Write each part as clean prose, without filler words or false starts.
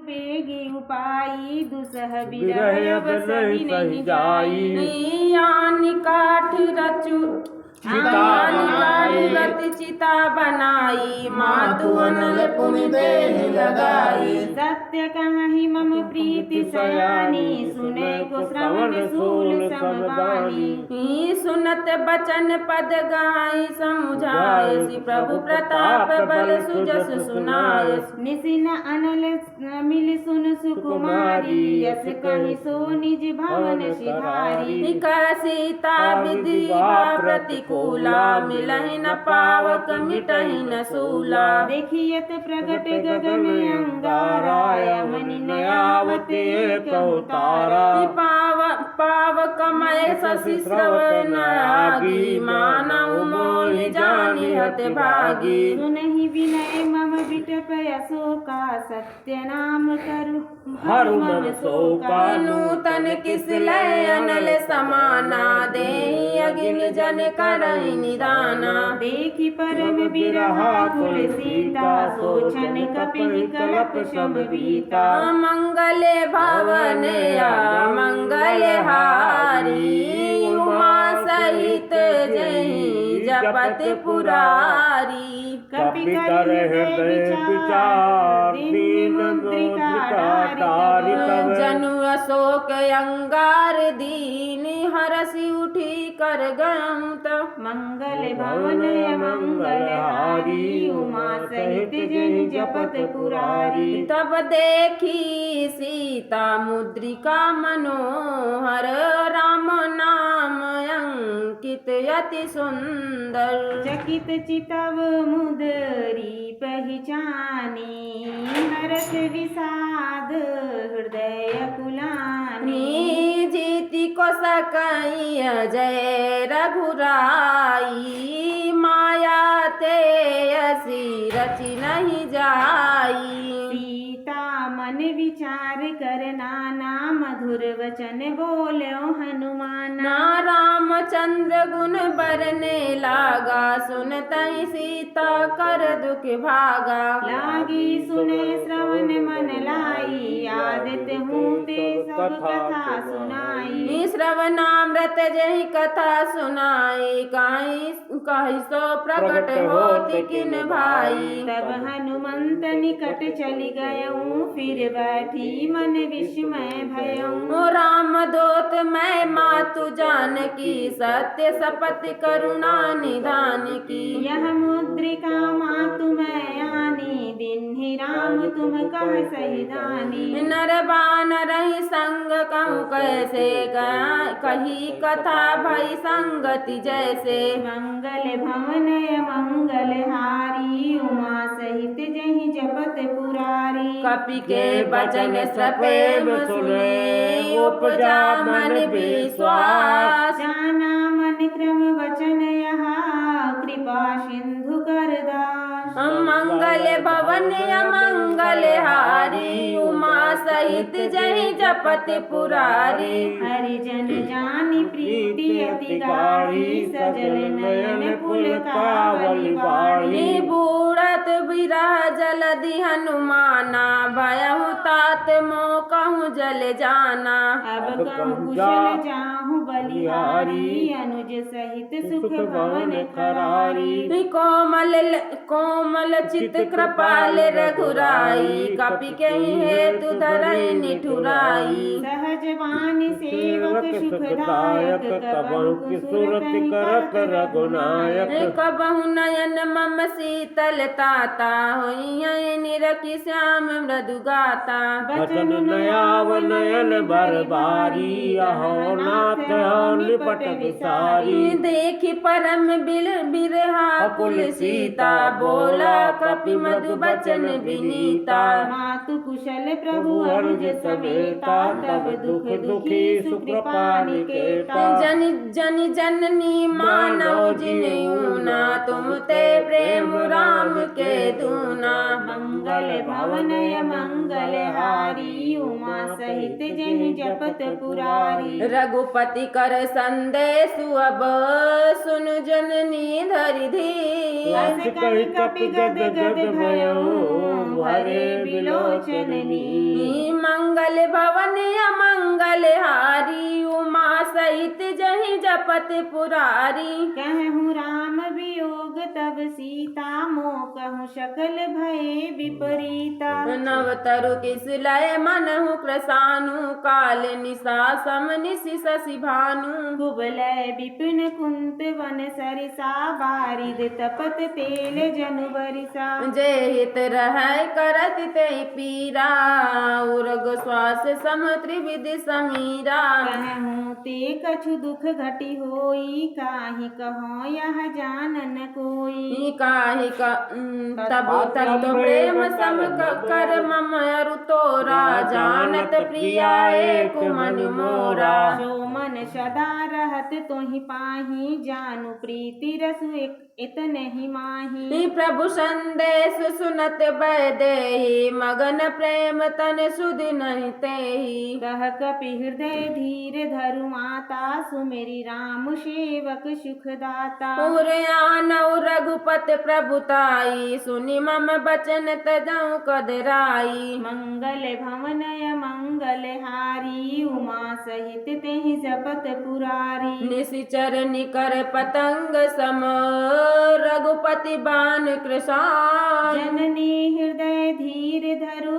Peggy उपाई दुसह बिरह बिरह अब बस नहीं सही जाई। आनी काठ रचु चिता बनाई। रत चिता बनाई मातु अनल पुनि देह लगाई। सत्य कहि मम प्रीति सयानी सुने को श्रवण सूल समबानी सुनत बचन पद गाय समुझाय श्री प्रभु प्रताप बल सुजस सुनाय निसिन अनल मिल सुन सुकुमारी यस कहि सो निज भवन सिधारी कर सीता विधिवा प्रतिकूला मिलहि न पावक मिटहि न सूला देखियत प्रगट गगन अंगारा यमनि नयावते कौतारा पावक मय शशि श्रवण आगी मानव मोहि जानि हत भागी सुनहि विनय मम विटप अशोका सत्य नाम करु हरु मम शोका नूतन किस लय अनल समाना देहि अगिन जन करहि निदाना देखि परम बिरहा कुल सीता सोचन कपि कलप शम बीता मंगल भवन मंगल हारी उमा सहित जय जपत पुरारी कपि कर हृदय विचार दीन मुद्रिका धारी जनु अशोक अंगार दीन हरसि उठी कर गयं तब मंगल भवन मंगल हारी उमा सहित जय जपत पुरारी तब देखी सीता मुद्रिका मनोहर राम नाम अंकित अति सुंदर चकित चितव मुदरी पहचानी हरस विषाद हृदय कुलानी जीति को सकई जय रघुराई माया ते असी रचि नहीं जाई सीता मन विचार कर नाना मधुर वचन बोलो हनुमाना रामचंद्र गुण बरने लागा सुनतहि सीता कर दुख भागा लागी सुने श्रवण मन लाई आदित हूँ ते सब कथा सुनाई श्रवणामृत जहि कथा सुनाई कहि सो प्रकट होति किन भाई तब हनुमंत निकट चली गयऊँ फिर बैठी मन विस्मय भयऊँ राम दोत मैं मातु जानकी सत्य शपथ करुणा निधान की यह मुद्रिका मातु मैं आनी दिन ही राम तुम कह सही दानी नर बानर ही संग कहूँ कैसे कही कथा भई संगति जैसे मंगल भवन मंगल हारी उमा सहित जहि जपत पुरारी कपि के वचन सप्रेम सुने उपजा मन विश्वास जाना मन क्रम वचन यहाँ कृपा सिंधु कर दास मंगल भवन मंगल हारी उमा सहित जय जपत पुरारी हरिजन जानी प्रीति अति गाढ़ी सजल नयन पुलकावली बाढ़ी बूढ़त बिरह जलधि हनुमाना भयहु तात मोह कहूँ जल जाना अब कहूँ कुशल जाहूँ बलिहारी अनुज सहित सुख भवन करारी कोमल चित कृपाल रघुराई कपि के हेतु धरई निठुराई सहज वाणी सेवक सुखदायक कबहु किशोरति करत रघुनायक कबहु नयन मम शीतल ताता होई निरखि श्याम मृदु गाता बचन नयाव नयन बरबारी अहो नाथ हो निपट विसारी देखि परम बिरहा कुल सीता बोला कपि मधु बचन विनीता मातु कुशल प्रभु अनुज समेता तब दुख दुखी सुकृपा निकेता जन जननी मानव जिनयूना तुम ते प्रेम राम के दूना मंगल भवन मंगल हारी हारी उमा सहित जहि जपत पुरारी। रघुपति कर संदेश अब सुनु जननी धरि धीर। अस कहि कपि गद गद भयो भरे बिलोचन नीर। मंगल भवन अमंगल हारी उमा सहित जहि जपत पुरारी। कहूँ राम वियोग तब सीता मोह कहूँ सकल भय विपरीता। नव तरु किस लय मनहु कृसानु काल निशा सम निशि शशि भानु। कुबलय विपिन कुंत वन सरिसा बारिद तपत तेल जनु बरिसा। जे हित रहै करत ते पीरा उर्ग श्वास सम त्रिविधि समीरा। कहूँ ते कछु दुख घटी होई काहि कहो यह जानन कोई। काहि तब तत्व प्रेम सम कर मम अरु तोरा जानत प्रिया एक मन मोरा। जो मन सदा रहत तोहि पाही जानू प्रीति रसु इतन ही माही। प्रभु संदेश सुनत बैदेहि मगन प्रेम तन सुध नहीं तेहि। कह कपि हृदय धीर धरु माता सुमेरी राम सेवक सुखदाता। पुरयानौ रघुपत प्रभुताई सुनि मम बचन तजौ कदराई। मंगल भवन मंगल हारी उमा सहित तेहि जपत पुरारी। निशिचर निकर पतंग सम रघुपति बान कृशान। जननी हृदय धीर धरु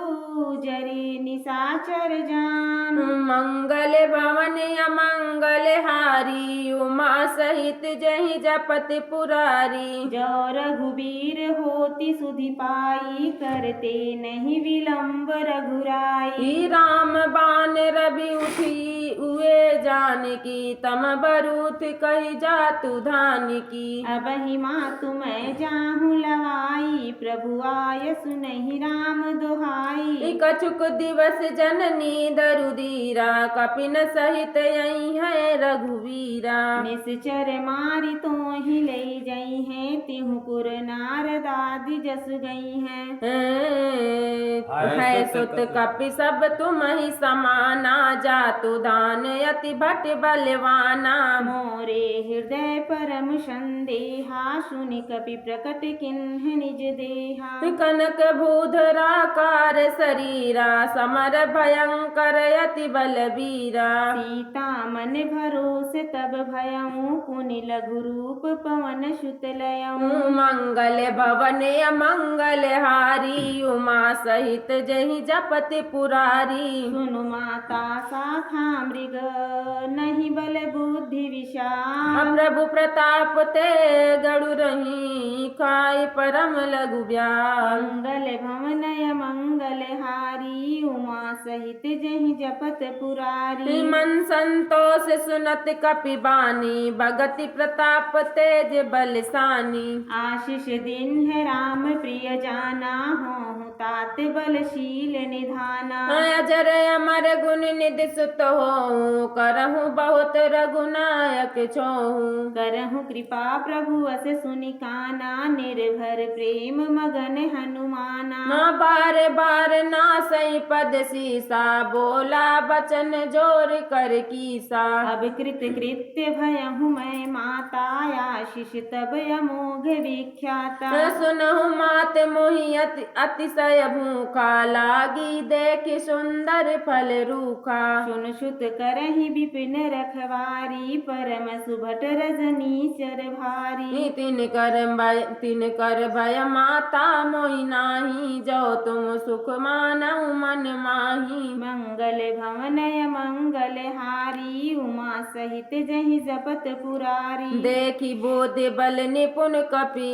जरी निशाचर जान। मंगल भवन अमंगल हारी उमा सहित जहि जपत पुरारी। जो रघुबीर होती सुधि पाई करते नहीं विलंब रघुराई। राम बान रवि उठी उए जानकी तम बरूथ कही जातु धानकी। अब ही मातु मैं जाहूँ लवाई प्रभु आय सुनहि राम दुहाई। कछुक दिवस जननी दरुदीरा कपिन सहित यही है रघुवीरा। निश्चर मारी तो ही ले जई है तिहु पुर नारदादि जस गई है सुत कपि सब तुम ही समाना जातु दान यति भट बलवाना। मोरे हृदय परम संदेहा सुनि कपि प्रकट किन्ह निज देहा। कनक भूधराकार शरीरा समर भयंकर यति बलबीरा। सीता मन भरोसे तब भयऊ पुनि लघु रूप पवन सुत लयऊ। मंगल भवन अमंगल हारी उमा सहित जहि जपत पुरारी। सुनु माता शाखा मृग नहीं बल बुद्धि विशाल। प्रभु प्रताप ते गड़ु रही खाई परम लघु ब्याल। मंगल भवन मंगल हारी उमा सहित जहि जपत पुरारी। मन संतोष सुनत कपि बानी भगति प्रताप तेज बलसानी। आशीष दिन है राम प्रिय जाना हो तात बलशील निधाना। अजर अमर गुण निधि सुत हो करहु बहुत रघुनायक छोहु। करहु कृपा प्रभु अस सुनि काना निर्भर प्रेम मगन हनुमाना। बार बार नासई पद सीसा बोला बचन जोर कर कीसा। अब कृत कृत्य भयहु मैं माता आशीष तब अमोघ विख्याता। सुनहु मात मोहि अतिशय भूखा लागी देख सुंदर फल रूखा। सुन सुत करहि विपिन रखवारी परम सुभट रजनी चर भारी। तिन कर भय माता मोहि नाही जो तुम सुख मानऊ मन माही। मंगल भवन मंगल हारी उमा सहित जहि जपत पुरारी। देखी बोध बल निपुण कपि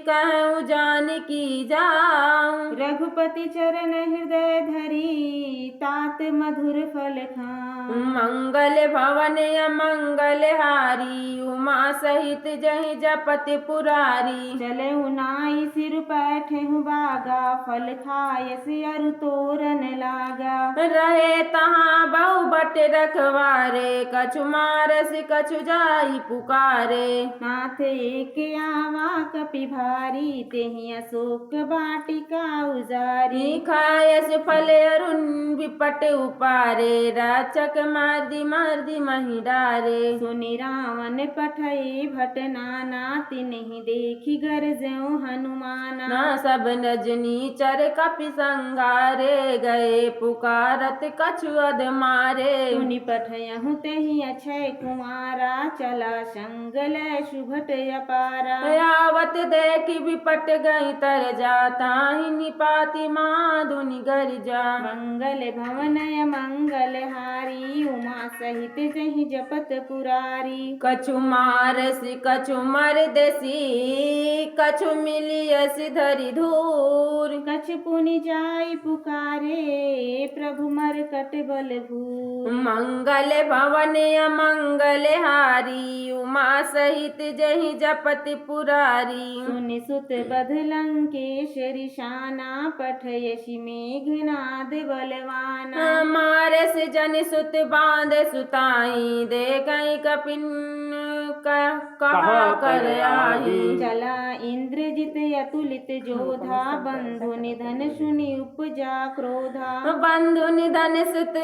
कहूँ जानकी जाऊं। रघुपति चरण हृदय धरी तात मधुर फल खाऊं। मंगल भवन अमंगल हारी उमा सहित जहि जपत पुरारी चले नाई सिर पैठहु बागा फल खायस अरु तोरन लागा रहे तहाँ बहु बट रखवारे कछु मारस कछु जाई पुकारे नाथ एक आवा कपि भारी तेहि अशोक वाटिका उजारी खायस फल अरुण विपट उपारे राचक मार्दी मही डारे सुनि रावण पठई भट नाना तिन्हि देखि गरजऊ हनुमाना ना सब नजनी चर कपि संगारे गए पुकारत कछु अध मारे सुनि पठयहु तेहि अक्षय कुमारा चला संगल सुभट अपारा आवत देखि विपट गई तर जाता ही निपाति माधुनि गर जा मंगल भवन मंगल हारी उमा सहित जहि जपत पुरारी कछु मारस कछु मरदसी कछु मिलियस धरि धूर कछ पुनि जाय पुकारे प्रभु मरकट बल भूर मंगल भवन अमंगल हारी उमा सहित जहि जपत पुरारी सुनि सुत बध लंकेश्वरी शाना पठयसि मेघनाद बलवाना मारस जन सुत बांध सुताई दे गई कपिन कहा कर आई चला इंद्रजित अतुलित जोधा बंधु निधन सुनि उपजा क्रोधा बंधु निधन सुत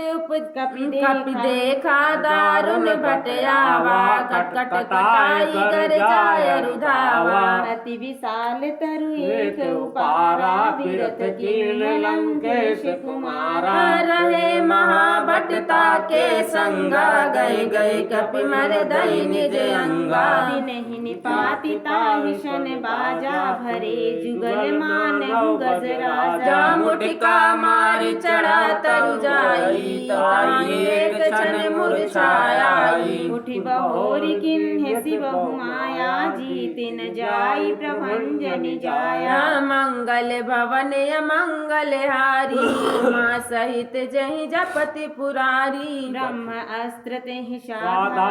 कपि देखा दारुण भट आवा कटकट कटाई कर जाय रुधावा अति विशाल तरु एक उपारा विरत कीर्ण लंकेश कुमारा रहे महाभटता के संगा गए गए कपि मर दई निज अंगा नहीं निपाति ताहि शन बाजा भरे जुगल मानहु गज राजा मुठिका मार चढ़ा तरु जाई ताई एक क्षण मूर्छाई उठि बहोरी किन्ह शिव माया जीत न जाई प्रभंजन जाया मंगल भवन अमंगल हारी उमा सहित जहि जपति पुरारी ब्रह्म अस्त्र तेहि साधा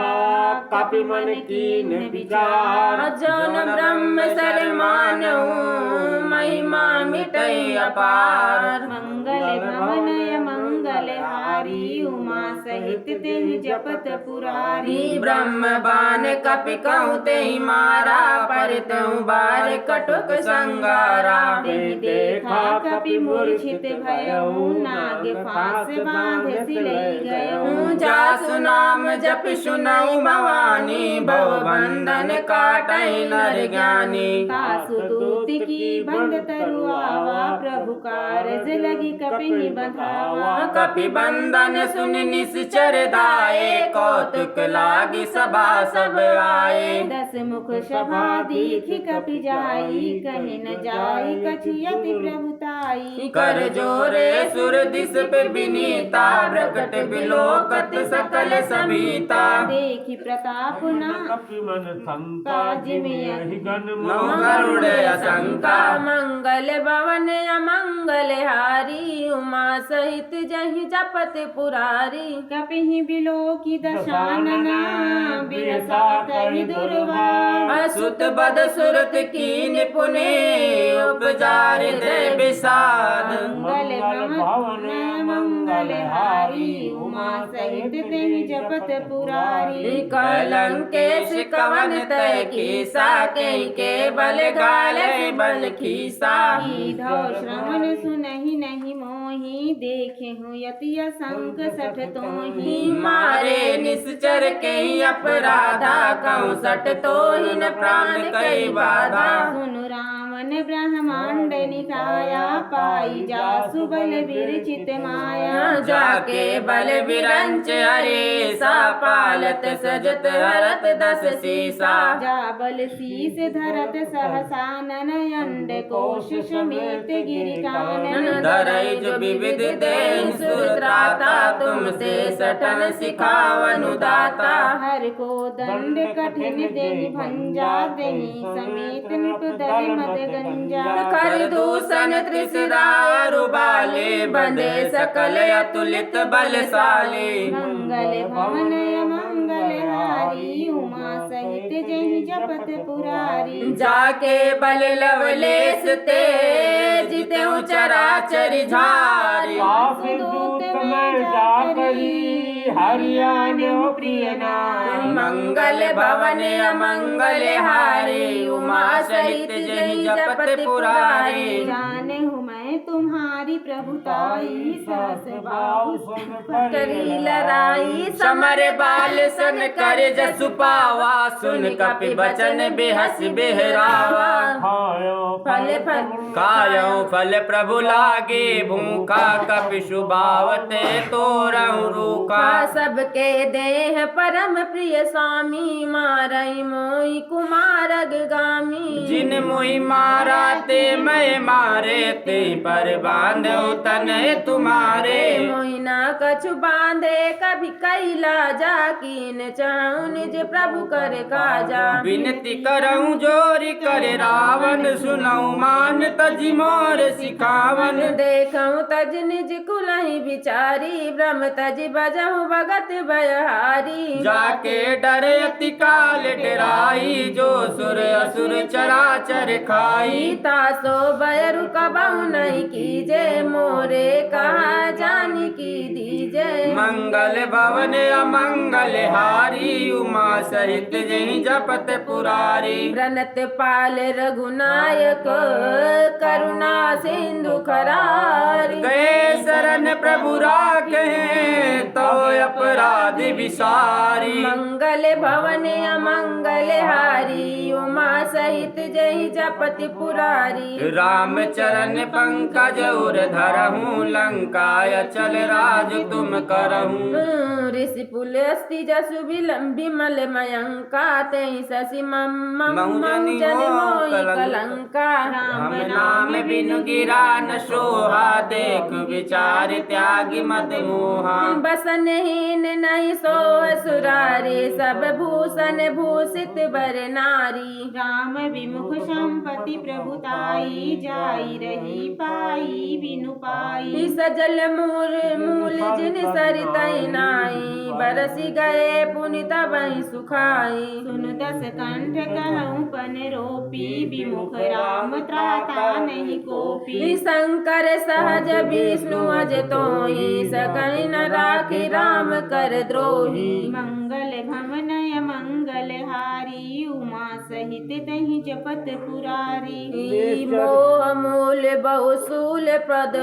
कपि मन कीन विचार जौन ब्रह्म सरमानऊ महिमा मिटई अपार मंगल भवन मंगल हारी उमा सहित तेहि जपत पुरारी ब्रह्म बान कपि कहूँ तेहि मारा पर तहु बार कटुक संगारा तेहि देखा कपि मूर्छित भयउ नाग फांस बांध सिलई गयउ जासु नाम जप सुनऊ भवानी भव बंधन काटई नर ज्ञानी कासु दूत की बंद तरुआवा प्रभु कारज लगी कपि बंधावा कपि बंधन सुन निश्चर दाए कौतुक लागी सभा सब आए दस मुख सभा दीखि कपि जाई कहि न जाई कछियति प्रभुताई कर जोरे सुर दिस पे विनीता प्रकट बिलोकत सकल सभीता देखि प्रताप ना कपि मन शंका जिमियहि गण गरुड़ असंका मंगल भवन अमंगल हारी उमा सहित जहि जपत पुरारी कपिहि बिलोकि दशानना बिरसा कहि दुर्वा असुत बद सुरत की निपुणे उपजार दे विषाद मंगल भवन मंगल हारी उमा सहित तेहि जपत पुरारी कलंकेश कवन तय खीसा के बल गाल बल खीसा धौ श्रवण सुनहि नहीं मोहि देखे हूँ यति असंक सठ तोहि मारे निश्चर के अपराधा कहूँ सट तो हिन प्राण कई बाधा सुनु रावण ब्रह्मांड निकाया पाई जासु बल विरचित माया जाके बल विरंच हरे सा पालत सजत हरत दस सीसा जा बल शीस धरत सहसानन अंड कोश समेत गिरि कानन धरई जो विविध देह सुर त्राता तुमसे सठन सिखावनु दाता हर को दंड कठिन देहि भंजा देहि समेत नृप दल मद गंजा कर दूषण त्रिशिरारु बाले बंदे सकल अतुलित बलशाले मंगल भवन मंगल हारी उमा सहित जहि जपत पुरारी जाके बल लवलेश ते जितेऊ चराचर झारी काफी दूत में जाकरी हरियाणो प्रिय नारी मंगल भवन अमंगल हारे उमा सहित जहि जपत पुरारी जाने हूँ मैं तुम्हारी प्रभुताई सहस बाहु करी लड़ाई समर बाल सन कर जसु पावा सुन कपि बचन बेहस बेहरावा खायो फल प्रभु लागे भूखा कपि शुभावते तोरहु रूखा सबके देह परम प्रिय स्वामी मारई मोहि कुमार गामी जिन मोहि मारा ते मैं मारे ते पर बांधो तन तुम्हारे मोहि न कछु बांधे कभी कैला जा कीन चाहूं निज प्रभु कर काजा विनती करऊं जोरी करे रावण सुनऊ मान तज मोर सिखावन देखऊं तज निज कुलहि बिचारी ब्रह्म तज बजहु भगत बयहारी जाके डरे अति काल डराई जो सुर असुर चराचर खाई तासो बैरु कबहु नहीं कीजे मोरे कहा जानी की दीजे मंगल भवन अमंगल हारी उमा सहित जहि जपत पुरारी प्रणत पाल रघुनायक करुणा सिंधु खरारी गए शरण प्रभु राखे तो अपराध विसारी मंगल भवन अमंगल हारी उमा सहित जहि जपति पुरारी राम चरण पंकज उर धरहूँ लंकाय चल राज तुम करहूँ ऋषि पुल अस्ति जसु विमल मयंका तेहि शशि मौजन मोहि कलंका राम नाम बिनु गिरा न सोहा देख विचार त्यागी मद मोहा बसनहीन नहीं सो सुरारे सब भूषण भूषित बर नारी राम विमुख संपति प्रभुताई जाई रही पाई बिनु पाई सजल मूल जिन सरितई नाई बरसी गए पुनित बहि सुखाई सुन दस कंठ कहूँ पन रोपी विमुख राम त्राता नहीं कोपी शंकर सहज विष्णु अज तोहि सकहि न राखी राम कर द्रोही मंगल भवन मंगल हारी उमा सहित तहि जपत पुरारी मोह मूल बहुसूल प्रद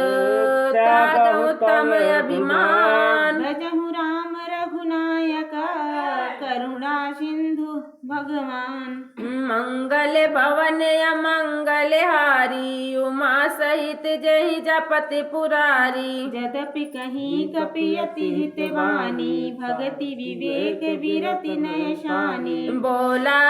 त्यागहु तम अभिमान भजहु राम रघुनायक करुणा सिंधु भगवान मंगल भवन अमंगल हारी उमा सहित जहि जपति पुरारी यद्यपि कहीं कपियति हितवानी भगति विवेक विरति नय शानी बोला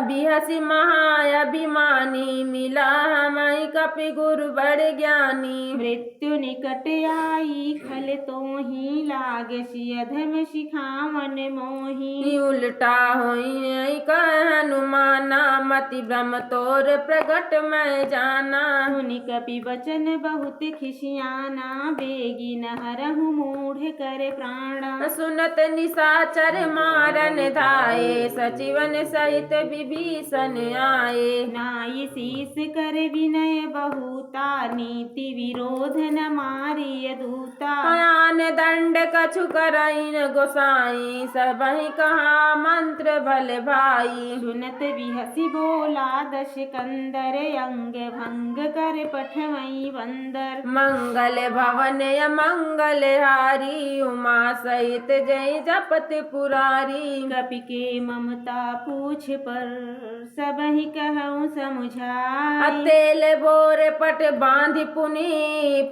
बिहसी महाअभिमानी मिला हमाई कपि गुरु बड़ ज्ञानी मृत्यु निकट आई खल तो ही लागे अधम शिखावन मोही उल्टा होई कह हनुमाना मति ब्रह्म तोर प्रगट मैं जाना हुनि कपि वचन बहुत खिसियाना बेगी न हरहु मूढ़ कर प्राणा सुनत निशाचर मारन धाये सचिवन सहित विभीषण आए नाई शीस कर विनय बहुता नीति विरोध न मारिय दूता आन दंड कछु करइन गोसाई सबहि कहा मंत्र भले भाई सुनत बिहसी बोला दश कंदर अंग भंग कर पठवई बंदर मंगल भवन अमंगल हारी उमा सहित जय जपत पुरारी कपि के ममता पूछ पर सबहि कहूँ समुझाई तेल बोर पट बांधि पुनि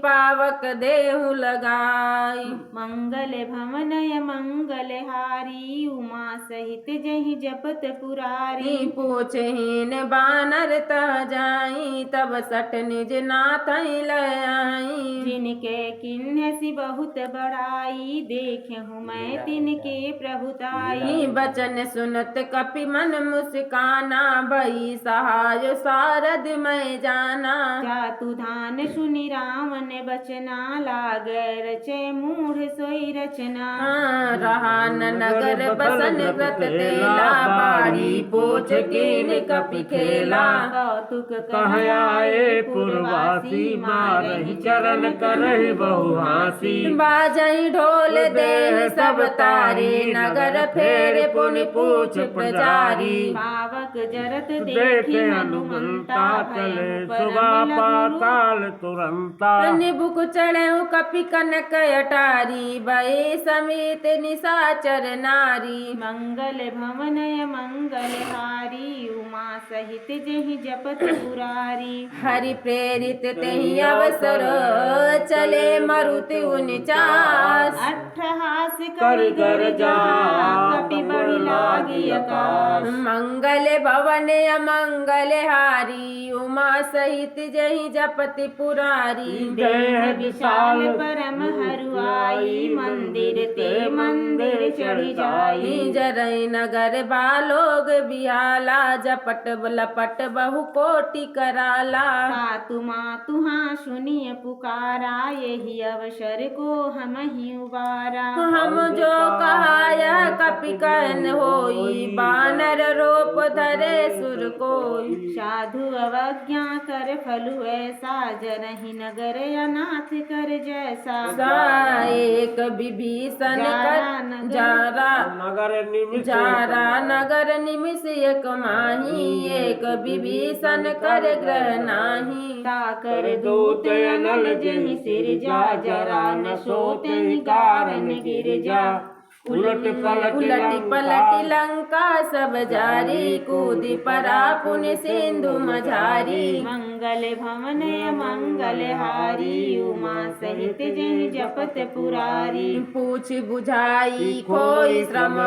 पावक देहु लगाई जाई। मंगल भवनय मंगलहारी उमा सहित जहि जपत पुरारी पूछहीन बानर तह जाई तब सठ निज नाथ लई। जिनके किन्हसी बहुत बड़ाई देखहु मैं तिनके प्रभुताई बचन सुनत कपि मन मुस्काना भई सहाय सारद मैं जाना। जातु धान सुनि रावण बचना लागे रचे मूढ़ सोई रचना रहा न नगर बसन व्रत तेला बाड़ी पोछ कीन कपि खेला। कौतुक कह आए पुरवासी मारहि चरण करहि बहु हासी। बाजई ढोल देह सब तारे नगर फेर पुनि पूछ प्रजारी। पावक जरत देखी देखे हनुमंता चले सुगा पाताल तुरंता। निबुक चढ़े कपि कनक अटारी भय समेत निशाचर नारी। मंगल भवनय मंगलहारी उमा सहित जहि जपत पुरारी हरि प्रेरित तेहि अवसर चले मरुति उनचास। अट्ठहास कर गर जा कपि बड़ि लागी आकाश मंगल भवन अमंगल हारी उमा सहित जहि जपति पुरारी। देह विशाल परम हरुआई मंदिर ते मंदिर चढ़ी जाई जरई नगर बालोग बिहाला जपट लपट बहु कोटि कराला। सातु मातुहा सुनिय पुकारा यही अवसर को हम ही उबारा हम जो कहाया कपि कहन होई बानर रूप धरे सुर कोई। साधु अवज्ञा कर फलु ऐसा जरहि नगर अनाथ कर जैसा एक विभीषण कर जारा जारा नगर निमिष एक माही एक विभीषण कर ग्रह नाही। ताकर दूत अनल जहि सिर जा जरा न सोते कारण गिर जा उलट पलट लंका सब जारी कूदी परा पुनि सिंधु मझारी। मंगल भवन मंगल हारी उमा सहित जहि जपत पुरारी पूछ बुझाई खोई श्रम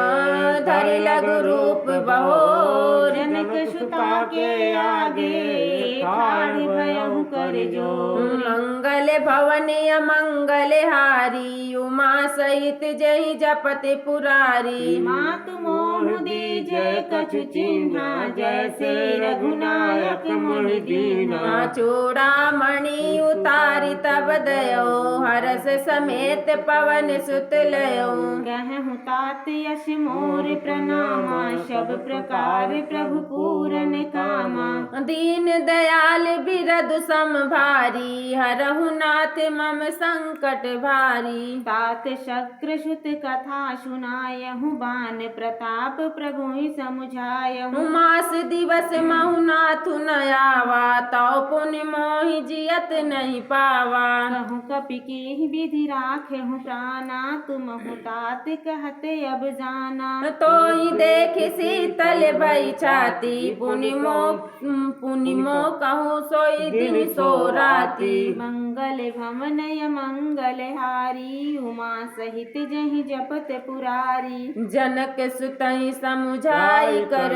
धरि लघु रूप बहोर। जनक सुता के आगे ठाढ़ भयहु कर जोर मंगल भवन अमंगल हारी उमा सहित जहि जपति पुरारी। मातु मोह दीजे कछु चिन्हा जैसे रघुनायक मुनि दीना चूड़ामणि उतारी तब दयो हरस समेत पवन सुत लयो। कहु तात यश मोर प्रणामा सब प्रकार प्रभु पूरन कामा। दीन दयाल बिरदु सम भारी हरहु नाथ मम संकट भारी। तात शक्र सुत कथा सुनायहु बान प्रताप प्रभु ही समुझायहु। मास दिवस महु नाथु न आवा तौ पुनि मोहि जियत नहीं पावा। कहु कपि की विधि राखेहु प्राणा तुम तात कहते अब जाना। तो ही देख शीतल भई छाती पुनि मो कहूँ सोई दिन सो राती। मंगल भवन मंगल हारी उमा सहित जहि जपत पुरारी जनक सुतहि समुझाई कर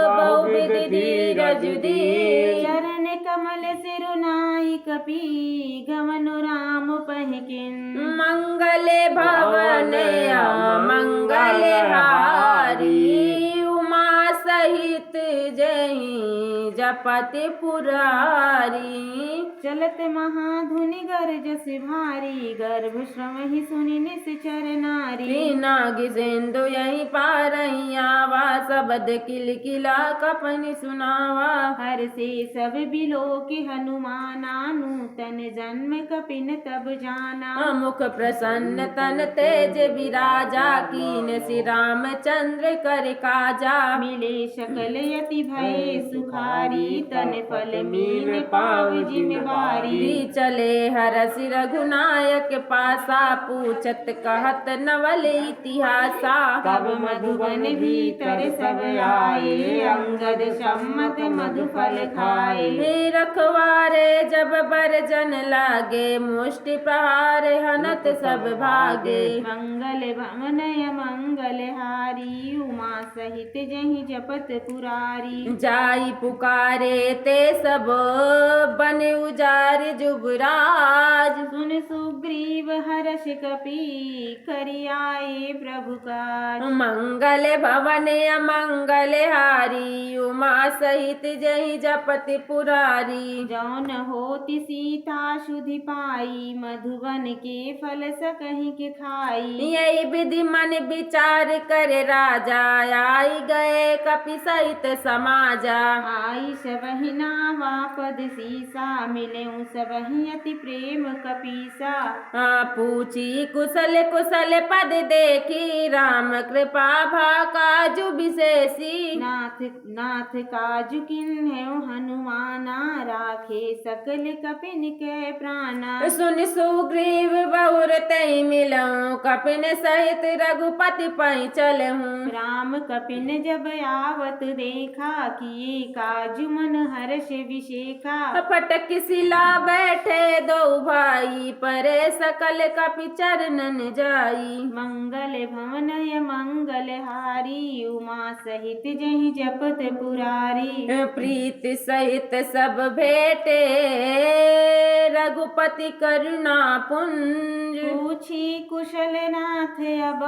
बहुविध धीरज धीर। चरण कमल सिरुनाई कपि गमनु राम पहिकिन। मंगल भवन मंगल हारी उमा सहित जहि जपति पुरारी। चलत महाधुनि गरजस भारी गर्भ श्रम ही सुनि निश्चर नारी। नाग सिंधु यही पारही आवा सबद किलकिला कपनि सुनावा। हर से सब बिलो के हनुमाना नूतन जन्म कपिन तब जाना। मुख प्रसन्न तन तेज विराजा कीन श्री रामचंद्र कर काजा। मिले सकल यति भय सुखारी पाई तन फल मीन पाव जिम्मेवारी चले हरसि रघुनायक पासा पूछत कहत नवल इतिहासा तब मधुबन भीतर सब आए अंगद सम्मत मधुफल खाए हे रखवारे जब बरजन लागे मुष्टि प्रहार हनत सब भागे मंगल भवन मंगल हारी उमा सहित जहि जपत पुरारी जाई पुकारे ते सब बन उजार जुबराज सुन सुग्रीव हर्ष कपि करियाए प्रभु काज मंगल भवन अमंगल हारी उमा सहित जहि जपति पुरारी जौन होति सीता सुधि पाई मधुबन के फल सकहि के खाई यही विधि मन विचार कर राजा आई गए कपि सहित समाजा आई सबहि नावा पद सीसा मिले सबहि अति प्रेम कपीसा पूछी कुशल कुशल पद देखी राम कृपा भा काजु विशेषी नाथ नाथ काजु किन्हेउ हनुमाना राखे सकल कपिन के प्राणा सुन सुग्रीव बहुर तई मिलऊं कपिन सहित रघुपति पै चलहूँ राम कपिन जब आवत देखा किए काजु मन हर्ष विशेखा फटक सिला बैठे दो भाई परे सकल कपि चरणन जाई मंगल भवन मंगल हारी उमा सहित जहि जपत पुरारी प्रीत सहित सब भेटे रघुपति करुणा पुंज पूछी कुशल नाथ अब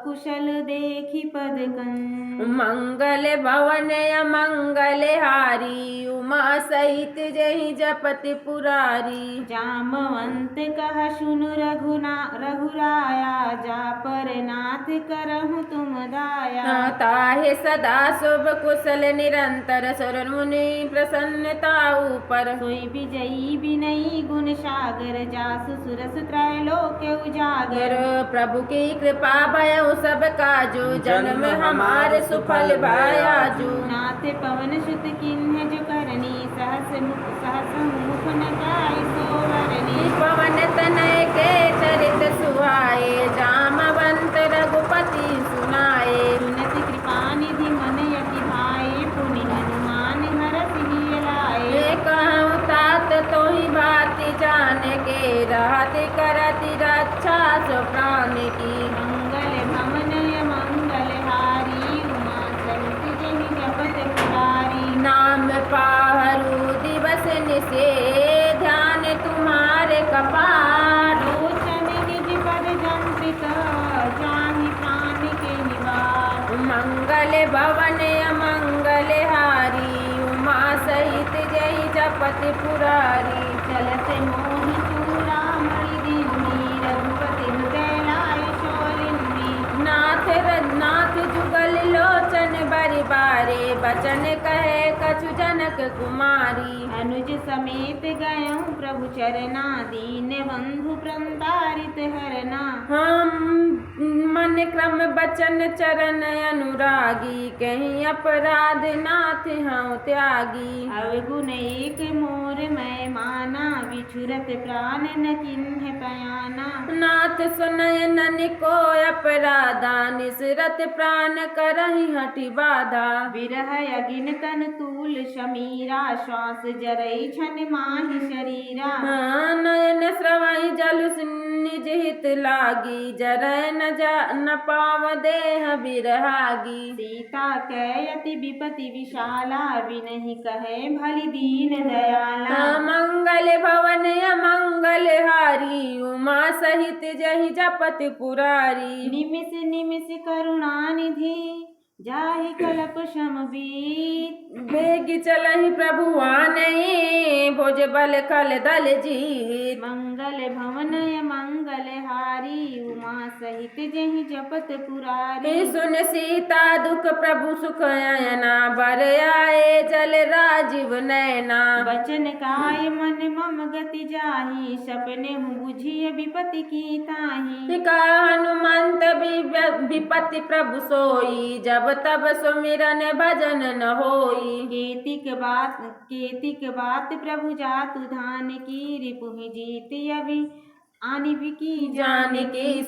कुशल देखी पद कंज मंगल भवन अमंगल हारी उमा सहित जहि जपति पुरारी जामवंत कह सुनु रघुराया जा पर नाथ करहु तुम दाया ताहे सदा शुभ कुशल निरंतर सुर मुनि प्रसन्नता ऊपर सोई विजयी विनयी गुण सागर जासु सुरस त्रैलोक उजागर प्रभु की कृपा भयउ सब काजू जन्म हमारे सुफल भायाजू नाथ पवन सुत किन्ह जो करनी सहस मुख न जाय सोवरनी पवन तनय के चरित सुहाए जामवंत रघुपति सुनाए सुनति कृपा निधि मन यति भाए पुनि हनुमान हरषि हिय लाए कहूँ तात तो ही भांति जान के रहति करति रक्षा सो प्राण की मंगल भवन मंगल हारी उमा सहित जहि जपत पुरारी नाम पाहरू दिवस निशे ध्यान तुम्हारे कपाट लोचन निज पद जंत्रित जाहि प्राण के निवार मंगल भवन अमंगल हारी उमा सहित जहि जपति पुरारी चलत मोहि चूड़ा मणि दिन्नी रघुपति हृदय लाय शोलिनी नाथ जुगल लोचन बरि बारे बचन कहे कछु जनक कुमारी अनुज समेत गयऊँ प्रभु चरना दीन बंधु प्रंतारित हरना हम मन क्रम बचन चरण अनुरागी कहीं अपराध नाथ हूँ त्यागी अवगुण एक मोर मैं माना विछुरत प्राण न किन्ह पयाना नाथ सुनय नन को अपराधा निसरत प्राण करहि हठि बाधा विरह अगिन तन तूल शमीरा श्वास जरई छन माहि शरीरा नयन स्रवहि जल निज हित लागी जरय न पाव देह बिरहागी सीता कैयति विपति विशाला विनहि कहे भलि दीन दयाला मंगल भवन अमंगल हारी उमा सहित जहि जपति पुरारी निमिष निमिष करुणा निधि जाहि कलप शम बीत बेग चलहि प्रभु आनहि भुज बल खल दल जीत मंगल भवन मंगल हारी उमा सहित जहि जपत पुरारी सुन सीता दुख प्रभु सुख अयना बर आए जल राजीव नैना बचन काय मन मम गति जाहि सपने हूँ बुझिय विपति की ताहि का हनुमंत विपति प्रभु सोई जब जब तब सुमिरन भजन न होई। केतिक बात प्रभु जातु धान की, रिपुहि जीत अभी आनि की जान की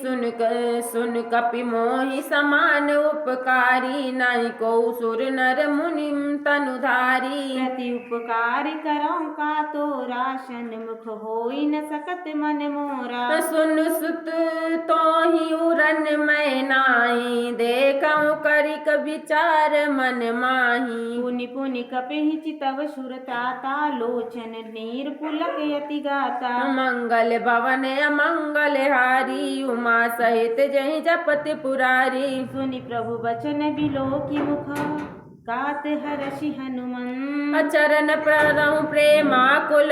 सुन कपि मोहि समान उपकारी, नहीं को सुर नर मुनि तनुधारी। प्रति उपकार करौ का तोरा, सन्मुख होई न सकत मन मोरा। सुन सुत तोहि उरन मैं नाही, देखऊँ करिक विचार मन माही। पुनि पुनि कपिहि चितव सुरताता, लोचन नीर पुलक यति गाता। मंगल भवन अमंगल हारी, उमा सहित जहि जपत पुरारी। सुनि प्रभु बचन बिलोकी मुख, गात हरषि हनुमंत। चरण प्ररहु प्रेमाकुल,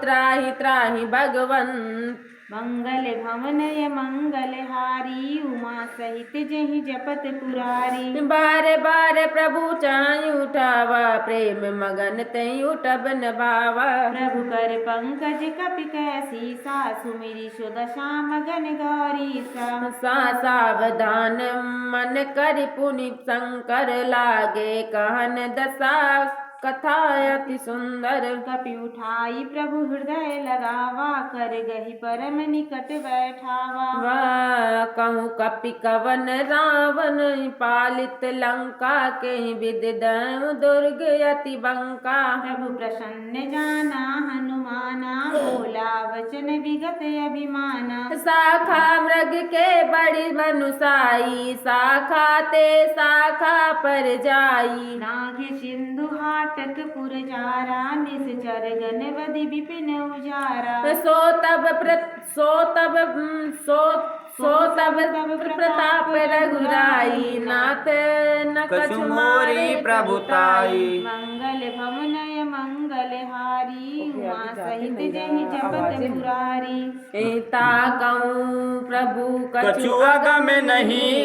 त्राहि त्राहि भगवंत। मंगल भवन मंगल हारी, उमा सहित जहि जपत पुरारी। बार बार प्रभु चाहि उठावा, प्रेम मगन तहि उठब न भावा। प्रभु कर पंकज कपि कैसीसा, सुमिरि सुदशा मगन गौरी सा। सावधान मन कर पुनि शंकर, लागे कहन दशा कथा अति सुंदर। कपि उठाई प्रभु हृदय लगावा, कर गहि परम निकट बैठावा। वाह कहूँ कपि कवन रावण, पालित लंका के विद दयु दुर्ग अति बंका। प्रभु प्रसन्न जाना हनुमाना, बोला वचन विगत अभिमाना। शाखा मृग के बड़ी मनुसाई, शाखा ते शाखा पर जाई। नाघ सिंधु हाटक पुरजारा, निश्चर गण बधि विपिन उजारा। सो तब प्रताप रघुराई, नाथ न कछु मोरी प्रभुताई। मंगल भवन मंगल हारी, उमा सहित जहि जपत पुरारी। ताकऊँ प्रभु कछु अगम नहीं,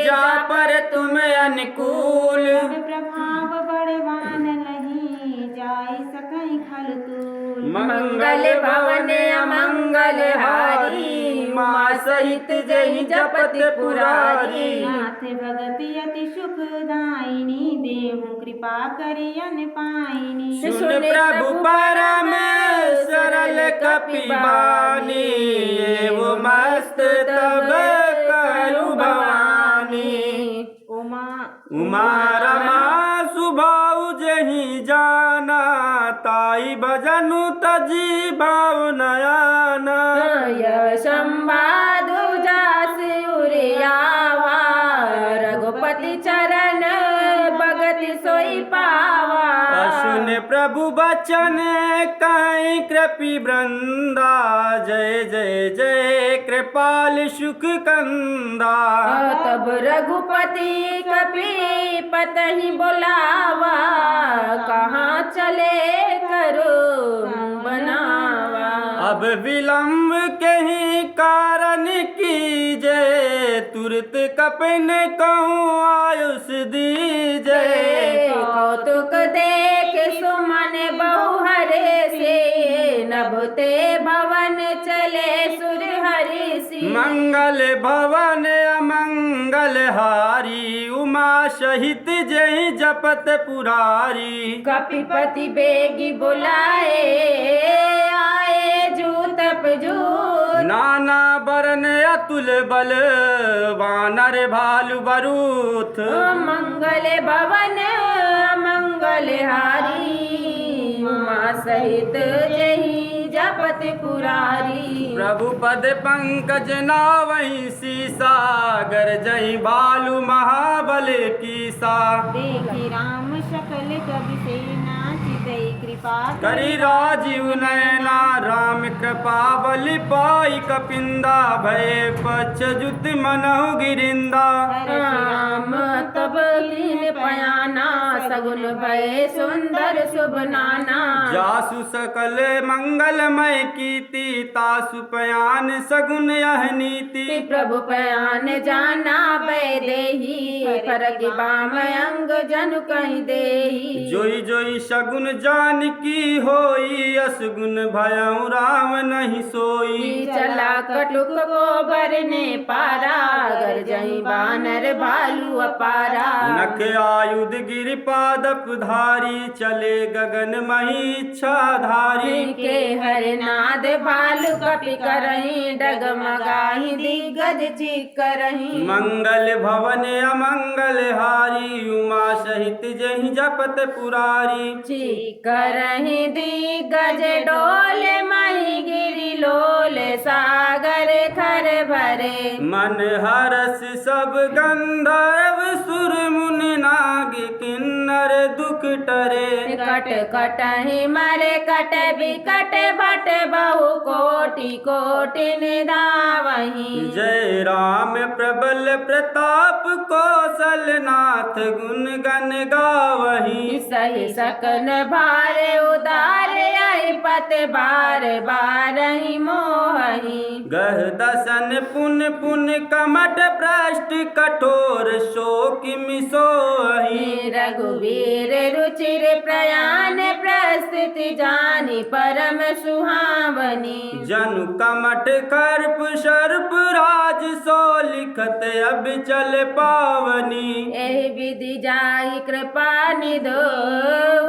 जा पर तुम अनुकूल। प्रभाव बड़वान नहीं, जाई सकई खल तूल। मंगल भवन अमंगल हारी, उमा सहित जहि जपत पुरारी। नाथ भगति अति सुखदायिनी, देहु कृपा करियन पाइनी। सुन प्रभु परम सरल कपि बानी, एवं मस्त तब करु भवानी। उमा रमा सुभाउ जहि जाना, ताई भजनु तजी भाव नयाना। संवादु जास उरियावा, रघुपति चरण भगति सोई पावा। सुन प्रभु बचन कहीं कृपि वृंदा, जय जय जय कृपाल सुख कंदा। तब रघुपति कपि पतहि बुलावा, कहाँ चले करो बनावा। अब विलंब के ही कारण कीजे, तुरत कपिन कहूँ आयुष दीजे। कौतुक देख सुमन बहु हरे से, नभते भवन चले सुर हरि सी। मंगल भवन अमंगल हारी, उमा सहित जय जपत पुरारी। कपिपति बेगी बुलाए, आए जूतप जूत। नाना बरन अतुल बल, वानर भालु बरूथ। मंगल भवन मंगल हारी, उमा सहित जहि जपत पुरारी। प्रभु पद पंकज नावहि सीसा, गर जहि भालु महाबल कीसा। देखि राम सकल कवि सेना, चितई कृपा करी राजीव नयना, राम कृपा बलि पाई कपिंदा। भय पच्युत मनहु गिरिंदा। राम तब लीन पयाना, फागुन भय सुंदर शुभ नाना। जासु सकल मंगलमय कीर्ति तासु पयान सगुन यह नीति। प्रभु पयान जाना वैदेही फरक बाम अंग जनु कहीं देही। जोई जोई सगुन जान की होई असगुन भयउ राम नहीं सोई। चला कटुक को भरने पारा गरजई बानर भालू अपारा। नख आयुध गिर पादप धारी चले गगन मही इच्छाधारी। के हरनाद भालू कपि करही डगमगाही दिग्गज चीक करही। मंगल भवन अमंगल हारी उमा सहित जहि जपत पुरारी। चीक करही दिग्गज डोल मही गिरि लोल सागर खर भरे। मन हरस सब गंधर्व सुर मुनि नाग किन्नर दुख टरे। कट कटहि मरे कट बिकट भट बहु कोटि कोटि निधावहि। जय राम प्रबल प्रताप कौशलनाथ गुण गण गावही। सही सकन भारे उदारे आई पत बार बार ही मोहही। गह दसन पुन पुन कमट पृष्ठ कठोर शोक मिसोहि। रघुवीर रुचिर प्रयाण प्रस्थिति जानी परम सुहावनी। जनु कमट कर्प सर्प राज सो लिखत अब चल पावनी। एहि विधि जाहि कृपा निधो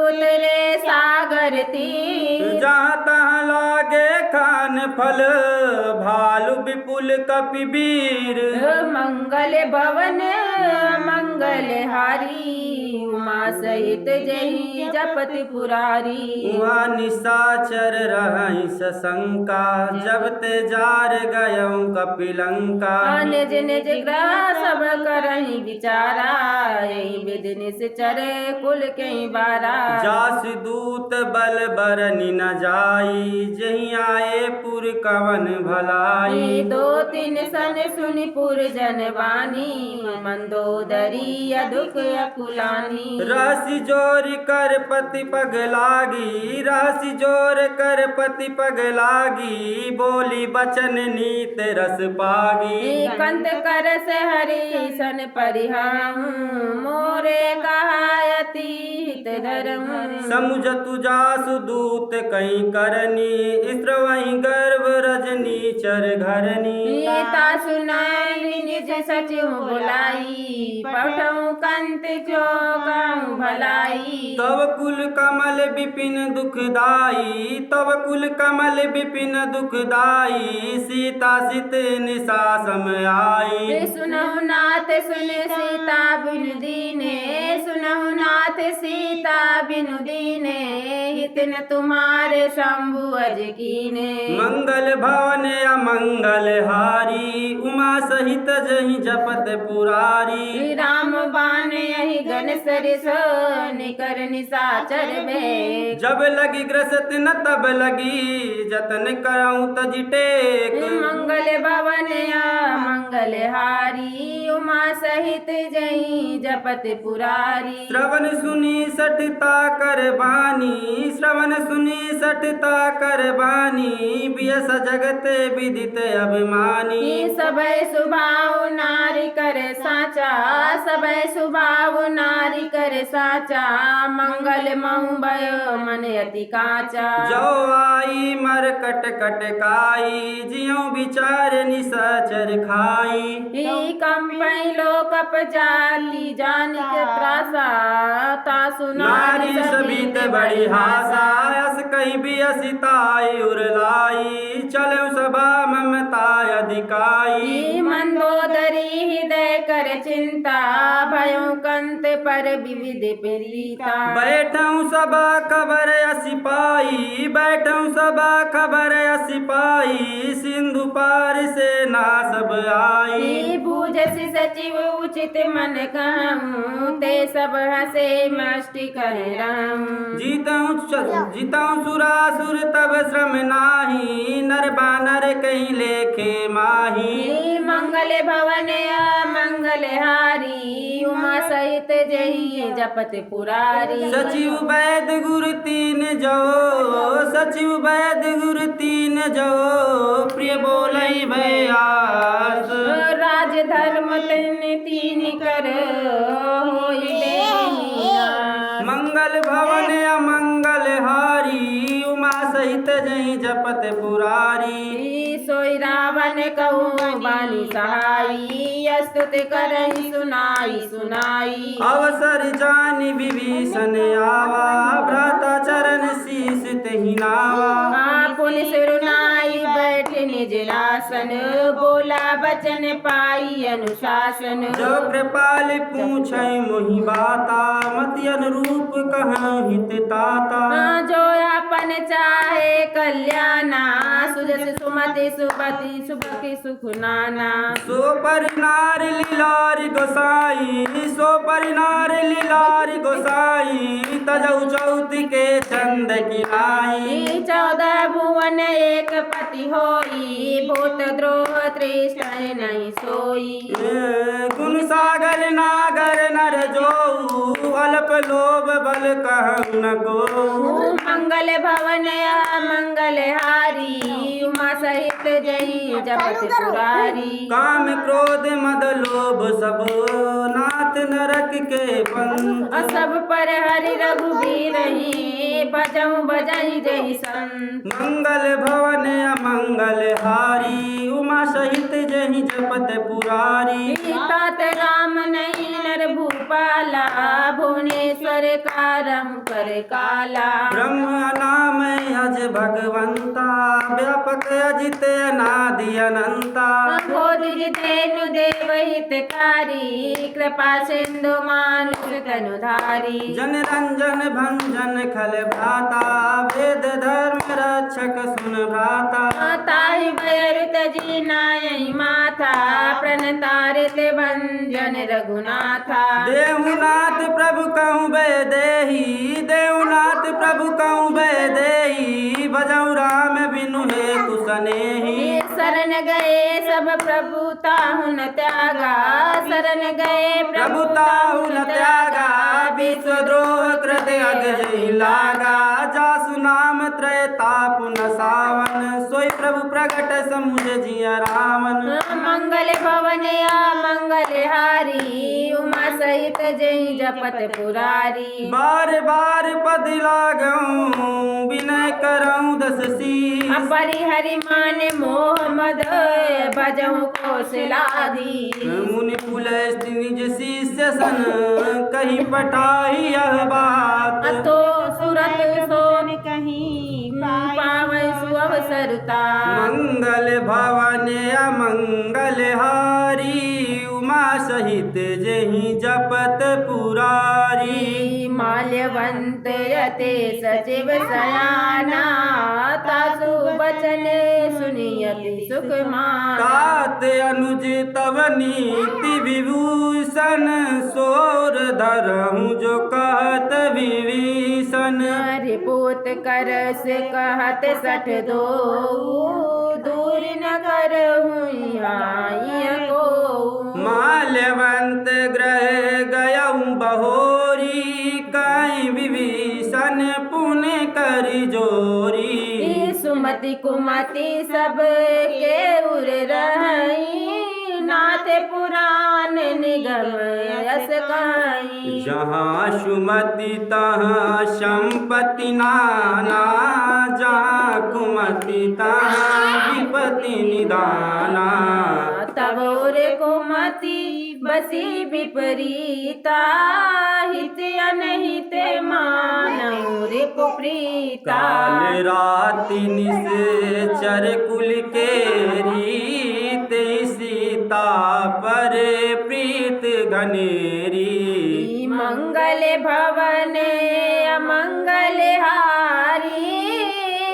उतरे सागर तीर। जहाँ तहाँ लागे खान फल भालु विपुल कपिवीर। मंगल भवन मंगल हारी उमा सहित जही जपति पुरारी। वहाँ निशाचर रहि सशंका जब ते जार गयऊँ कपिलंका। निज निज ग्रह सब करहि विचारा यही विधि निश्चर कुल के बारा। जास दूत बल बरनि न जाई जहीं आए पुर कवन भलाई। दो तीन सन सुनि पुर जनवानी मंदोदरी दुख अकुलानी। राशि जोर कर पति पग लागी राशि जोर कर पति पग लागी। बोली बचन नीत रस पागी। कंत करस हरि सन परिहाहु मोरे कहायति हित धर्म। समुझतु जासु दूत कहीं करनी स्त्रवहीं गर्भ रजनी चर घरनी। गीता सुनाई निज सचिव बुलाई पठऊ कंत जो कहूँ भलाई। तव कुल कमल विपिन दुखदाई तव कुल कमल विपिन दुखदाई। सीता सित निशा सम आई। सुनहु नाथ सुन सीता बिनु दीने सुनहु नाथ सीता बिनु दीने। हित न तुम्हारे शंभु अज कीने। मंगल भवन अमंगल हारी उमा सहित जहि जपत पुरारी। राम बाण यही गण सरिस निकर निशाचर में। जब लगी ग्रसत न तब लगी जतन करऊँ तज टेक। मंगल भवन मंगल हारी उमा सहित जही जपत पुरारी। श्रवण सुनी सठता कर बानी श्रवण सुनी सठता कर बानी। बियस जगत विदित अभिमानी। सबय सुभाव नारी कर साचा सबय सुभाव नारी कर साचा। मंगल महु भयो मन अति काचा। जो आई मर कट कट काई जियो विचार निशाचर खाई। कंपई लोक जाली जानिक त्रासा तासु नारी सबित बड़ी हासा। यस कहीं भी असिताई उरलाई चलो सभा ममता अधिकाई। मंदोदरी हृदय कर चिंता भयो कंत पर विविध प्रीता। बैठऊँ सभा खबर असिपाई बैठऊँ सभा खबर असिपाई। सिंधु पार से ना सब आई। बूझसि सचिव उचित मन कहूँ ते सब हसे मष्टि कह रहूँ। जीतऊँ सुरासुर तब श्रम नाही नर बानर कहीं लेखे माही। मंगल भवन मंगल हारी उमा सहित जही जपत पुरारी सचिव वैद गुरु तीन जो सचिव वैद गुरु तीन जो प्रिय बोलई भयास राज धर्म तीन कर होई देहिया मंगल भवन अमंगल हारी उमा सहित जही जपत पुरारी सोई रावण कहूँ बानी सहाई स्तुति करहि सुनाई सुनाई अवसर जान विभीषण आवा भ्राता चरण शीस तेहि नावा पुन सिरुनाई बैठ निज आसन बोला बचन पाई अनुशासन जो कृपाल पूछै मोहि बाता मति अनुरूप कहूँ हित ताता जो अपन चाहे कल्याणा सुजस सुमति सुपति सुभति सुख नाना सो परिनार लीलार गोसाई सो परिनार लीलार गोसाई तजौ चौथ के चंद किलाई 14 भुवन एक पति होई भूत द्रोह तृष्ण नहीं सोई गुण सागर नागर नर जो अल्प लोभ बल कहु न को मंगल भवन मंगल हारी उमा सहित जही जपत पुरारी काम क्रोध मद लोभ सब नाथ नरक के पंथ सब पर हरि रघुबीर बजऊ बजई जही संत मंगल भवन अमंगल हारी उमा सहित जही जपत पुरारी तात राम नहीं नर भूपाला भुवनेश्वर कारम कर काला ब्रह्म नाम अज भगवंता व्यापक अजित अनादि अनंता बोधि जितेनु देव हितकारी कृपा सिंधु मानुष तनुधारी जन रंजन भंजन खल भ्राता वेद धर्म रक्षक सुन भ्राता ताहि भयरुत जी नायि माथा प्रणतारित भंजन रघुनाथा देहुनाथ प्रभु कहूँ बेदेही देहुनाथ प्रभु कहूँ बेदेही भजऊ राम बिनु हेतु सनेही शरण गए सब प्रभु ताहु न त्यागा शरण गए प्रभु ताहु न त्यागा विश्व द्रोह कृत अगजई लागा जासु नाम त्रय तापु न सावन सोई प्रभु प्रगट समुझ जिया रावण मंगल भवन मंगल हारी उमा सहित जही जपत पुरारी बार बार पद लागऊं विनय करऊं दस सी परिहरि मान मोह मद भजहु कौशलाधी मुनि पुलस्त निज शिष्य सन कहीं पठाई यह बात अतो सुरत सोन कहीं पावै सुअवसरता मंगल भवन अमंगल हारी उमा सहित जही जपत पुरारी माल्यवंत यते सचिव सयाना तासु बचन सुनियति सुख माना तात अनुज तव नीति विभूषण सोर धरहूँ जो कहत विभीषण रिपोत करस कहत सठ दो दूर न करहूँ आई को माल्यवंत ग्रह गयऊँ बहोरी कहीं विभीषण पुण्य करि जोरी सुमति कुमति सब के उर रही नाथ पुराण निगम यस कहीं जहाँ सुमति तहाँ संपत्ति नाना जहाँ कुमति तहाँ विपत्ति निदाना तब और कुमति बसी विपरीता हित अनहित मानव रे कुप्रीता काल राति निश्चर कुल के रीत सीता पर प्रीत घनेरी मंगल भवन अमंगल हारी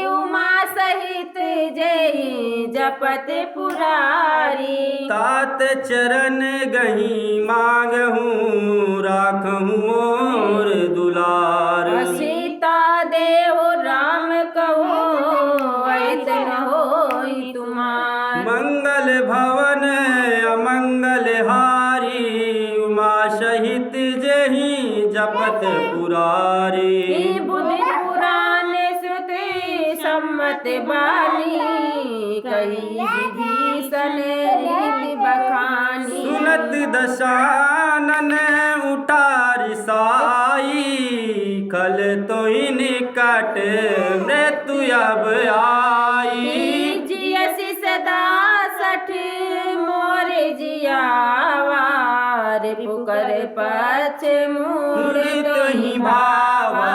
उमा सहित जय जपत पुरारी तात चरण गही मांगहूँ राखहूँ मोर दुलार सीता देव राम कहो ऐत न होई तुम्हार मंगल भवन अमंगल हारी उमा सहित जपत पुरारी। बुद्धि पुराण श्रुति सम्मत बानी, कही विभीषण रीति बखानी। सुनत दशानन उठारी साई, कल तो निकट मृत्यु अब आई। जियसि सदा सठ मोर जियावार, पुकर पछ मूर तो ही भावा,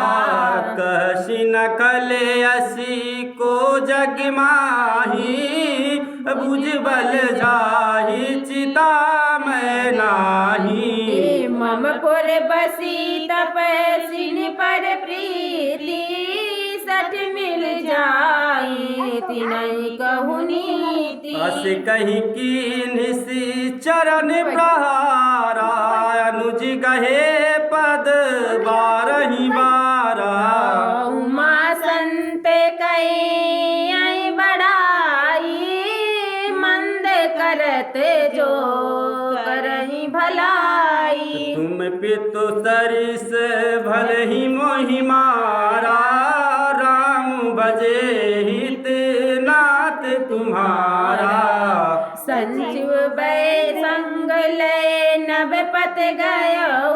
कहसी न कले असी को जग माही। बुझ बल जाहि चिता मैं नाही। मम पुर बसी तपस्विनी पर प्रीति, सठ मिल जाई तिनहि कहु नीति। अस कही कीन्हि चरण प्रहारा, अनुज कहे पद बारहि बारा। उमा संत कई बड़ाई, मंद करत जो करहि भलाई। तुम पितु सरिस भले ही मोहि मारा, राम बजे हित नाथ तुम्हारा। संजीव बै संग लय नभ पत गयऊ,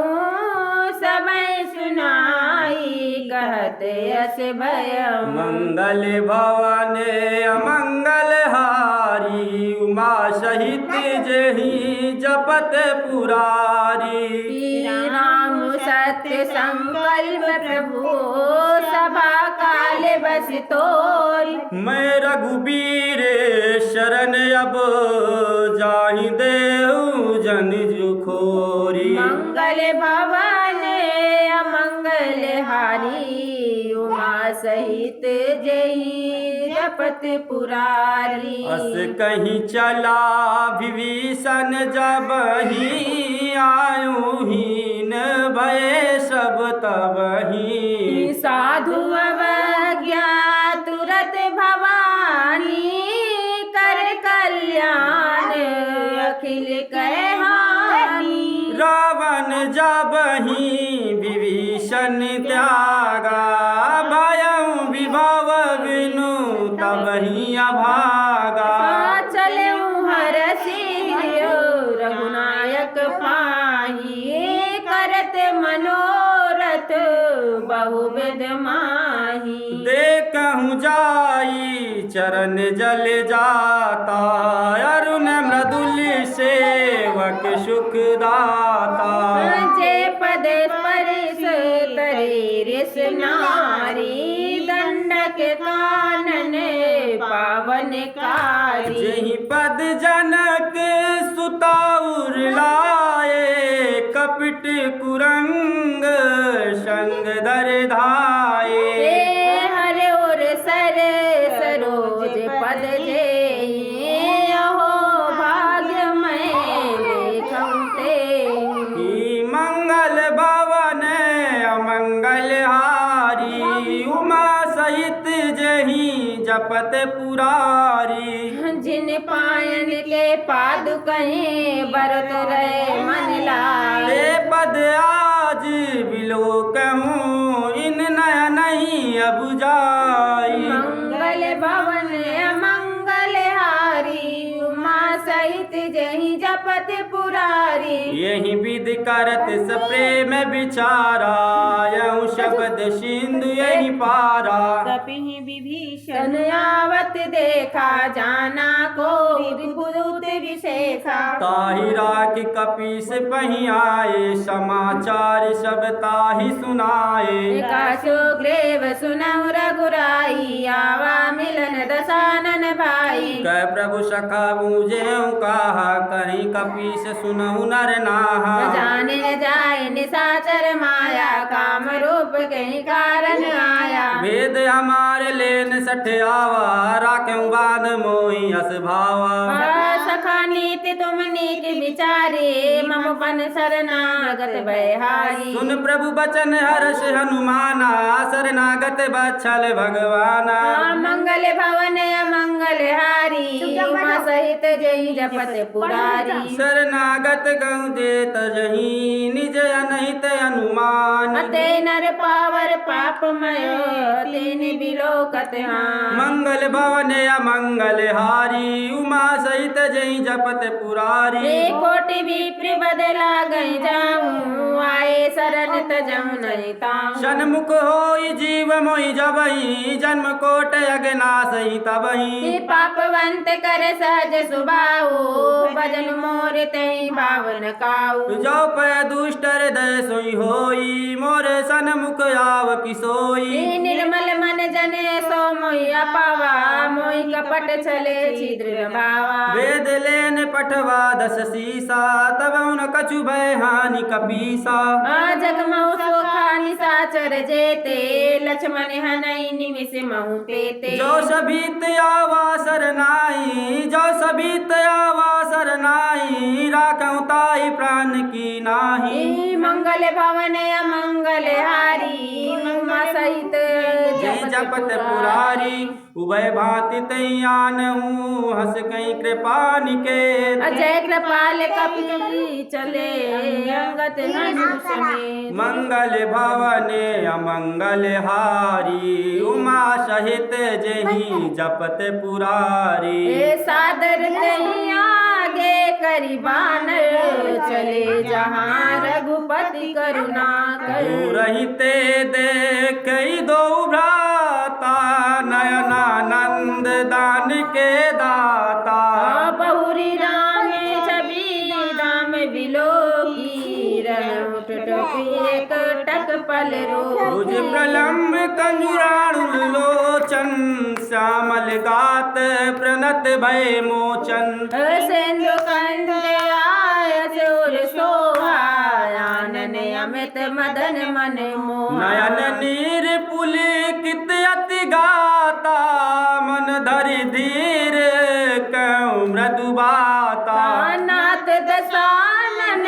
सबय सुनाई कहत यस भयऊ। मंगल भवन अमंगल हारी, उमा सहित जेहि जपत पुरारी। राम सत्य संकल्प प्रभु, सभा काल बस तोरी। मैं रघुबीर शरण अब जाहि देहु जन जुखोरी। मंगल भवन अमंगल हारी, उमा सहित जही जपत पुरारी। अस कहीं चला विभीषण जबहि, आयु हीन भय सब तबहि। साधु अवज्ञा तुरत भवानी, कर कल्याण अखिल कहानी। रावण जबहि विभीषण त्यागा, भयउ विभव बिनु तबहि अभागा। चलऊ हरषि रघुनायक पाही, करत मनोरथ बहुविध माही। देखहु जाई चरण जल जाता, अरुण मृदुल सेवक सुख दाता। जे पद स्पर्श तरे रिस नारी, दंडक कानन पावन कारी। जेहि पद जनक सुताउर लाए, कपट कुरंग संग दर धाये। हर और सर सरोज पद जेहि, अहो भाग्य मैं देखऊं तेहि। मंगल भवन अमंगल हारी, उमा सहित जहि जपत पुरारी। जिन पायन के पादुकहें बरत रहे मन लाए। ते पद आज बिलोकहूँ, इन नया नहीं अब जाई। मंगल भवन अमंगल हारी, उमा सहित जहि जपत पुरारी। यही विधि करत सप्रेम विचारा, यहु शब्द सिंधु यही पारा। कपिहि विभीषण आवत देखा, जाना को विभूत विशेखा। ताहि राखि कपीस पहि आए, समाचार सब ताहि सुनाए। काशो ग्रेव सुनहु रघुराई, आवा मिलन दशानन भाई। कह प्रभु सखा बूझेऊ कहा, कहीं कपीस सुनहु नर नाहा। जाने न जाए निशाचर माया, काम रूप कहीं कारण आया। वेद हमारे लेन सठ आवा, राखें बांध मोहि अस भावा। सखा नीति तुम नीति विचारे, मम पन शरणागत बहारी। सुन प्रभु बचन हर्ष हनुमाना, शरणागत बच्छल भगवाना। मंगल भवन अमंगल हारी, उमा सहित जहि जपत पुरारी। शरणागत गौ देत जहि, निज अन सहित अनुमान ते नर पावर पापमय तीन बिलोकत हाँ मंगल भवन अमंगल हारी उमा सहित जय जपत पुरारी कोटि विप्र बदला गई जाऊं आए शरण तजऊ नहीं ताऊं सन्मुख होई जीव मोहि जबहि जन्म कोट अगना सही तबहि पापवंत कर सहज सुबाऊ भजन मोर तई भावन काऊ जो पै दुष्ट हृदय सोई होई मोर सन्मुख आव किसोई निर्मल मन जने सो मोहि अपावा मोहि कपट छले छिद्र भावा वेद लेन पठवा दस सीसा तब उन कछु भय हानि कपीसा जग महु सोखा निसाचर जेते लक्ष्मण हनई निमिष महु तेते जो सभीत आवा सरनाई जो सभीत आवा सरनाई राखऊं ताई प्राण की नाही मंगल भवन अमंगल हारी उमा सहित जय जपत पुरारी उभय भांति तैयान हूँ हंस कई कृपा निकेत अजय कृपाल कपि चले अंगत धनुष में मंगल भवन अमंगल हारी उमा सहित जही जपत पुरारी सादर नहीं आगे करीबान चले जहाँ रघुपति करुणा कर रहते देख दो भ्राता नयनानंद दान के दाता बहुरी राम छवि राम बिलो की रट एक टक पल रो तुझ प्रलम्ब कंजुराणु लोचन श्यामल गात प्रणत भय मोचन सिंधु कंद आय सुर सोहानन अमित मदन मन मोह नयन नीर पुलिकित अति गाता मन धरि धीर कऊं मृदु बाता नाथ दसानन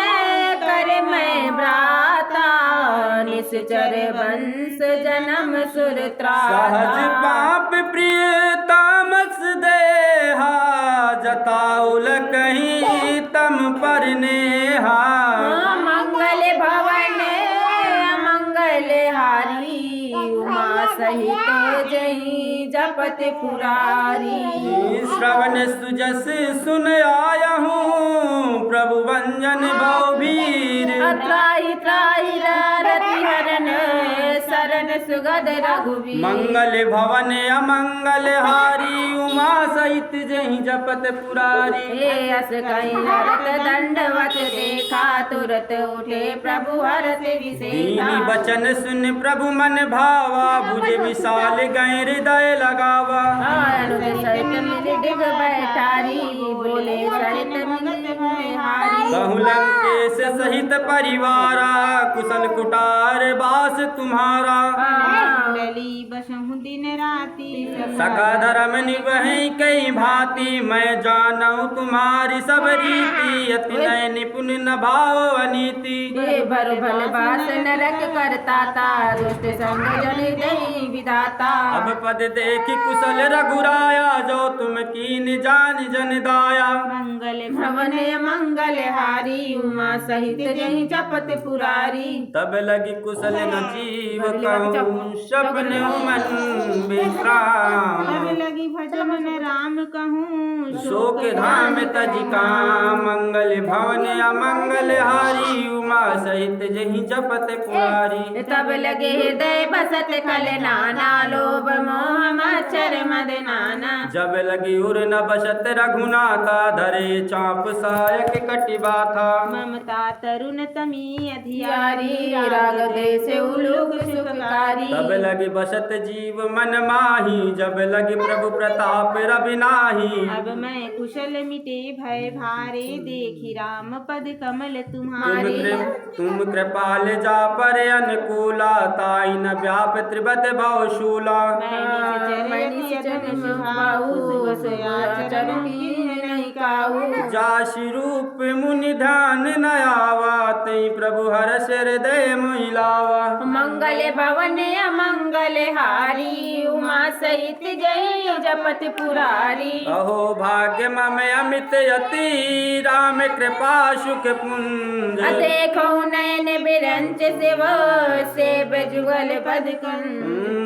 कर मैं भ्राता निश्चर वंश जन्म सुर सहज पाप प्रिय तामस देहा जताउल कहीं तम पर नेहा मंगल भवन अमंगल हारी उमा सहित जय जपत पुरारी श्रवण सुजस सुन आया हूँ प्रभु वंजन भवभीर त्राहि त्राहि रति हरन शरण सुगद रघुवीर मंगल भवन अमंगल हारी उमा सहित जही जपत पुरारी अस कहीं हरत दंडवत देखा तुरत उठे प्रभु हरत विशेषा दीनी बचन सुन प्रभु मन भावा भुज विशाल गए हृदय लगावा अनुज सहित मिल डिग बैठारी बोले सहित मिल हारी बहुलंकेश सहित परिवारा कुशल कुटार बास तुम्हारा कुंडली बसहु दिन राति सका धर्म निवहि कई भांति मैं जानऊ तुम्हारी सब रीति अति नय निपुण न भाव अनीति भर भल बास नरक करता ता दुष्ट संग जन दई विधाता अब पद देखी कुशल रघुराया जो तुम कीन जान जन दाया मंगल भवन मंगल हारी उमा सहित जही जपत पुरारी तब लगी कुशल न जीव कहूँ सपन मन विश्राम अब लगी भजन न राम कहूँ शोक धाम तजिका मंगल भवन अमंगल हारी उमा सहित जही जपत पुरारी तब लगे हृदय बसत कल नाना लोभ मोह मच्छर मद नाना जब लगी उर न बसत रघुनाथा धरे चाप सायक कटिबा था ममता तरुण तमी यारी अधियारी राग देश उलूक सुखकारी तब लगी बसत जीव मन माही जब लगी प्रभु प्रताप रवि नाही अब मैं कुशल मिटे भय भारे देखी राम पद कमल तुम्हारे तुम कृपाल जा पर अनुकूला ताई न व्याप त्रिबत भवशूला मैं निश्चर जन सुहाऊ, सुयाचरण की नहीं काऊ। जासि रूप मुनि ध्यान न आवा, तई प्रभु हर्ष हृदय मोहि लावा। मंगल भवन अमंगल हारी, उमा सहित जय जपत पुरारी। अहो भाग्य मम अमित यति, राम कृपा सुख पुंज। देखो नयन बिरंच शिव, सेव जुगल पद कुंज।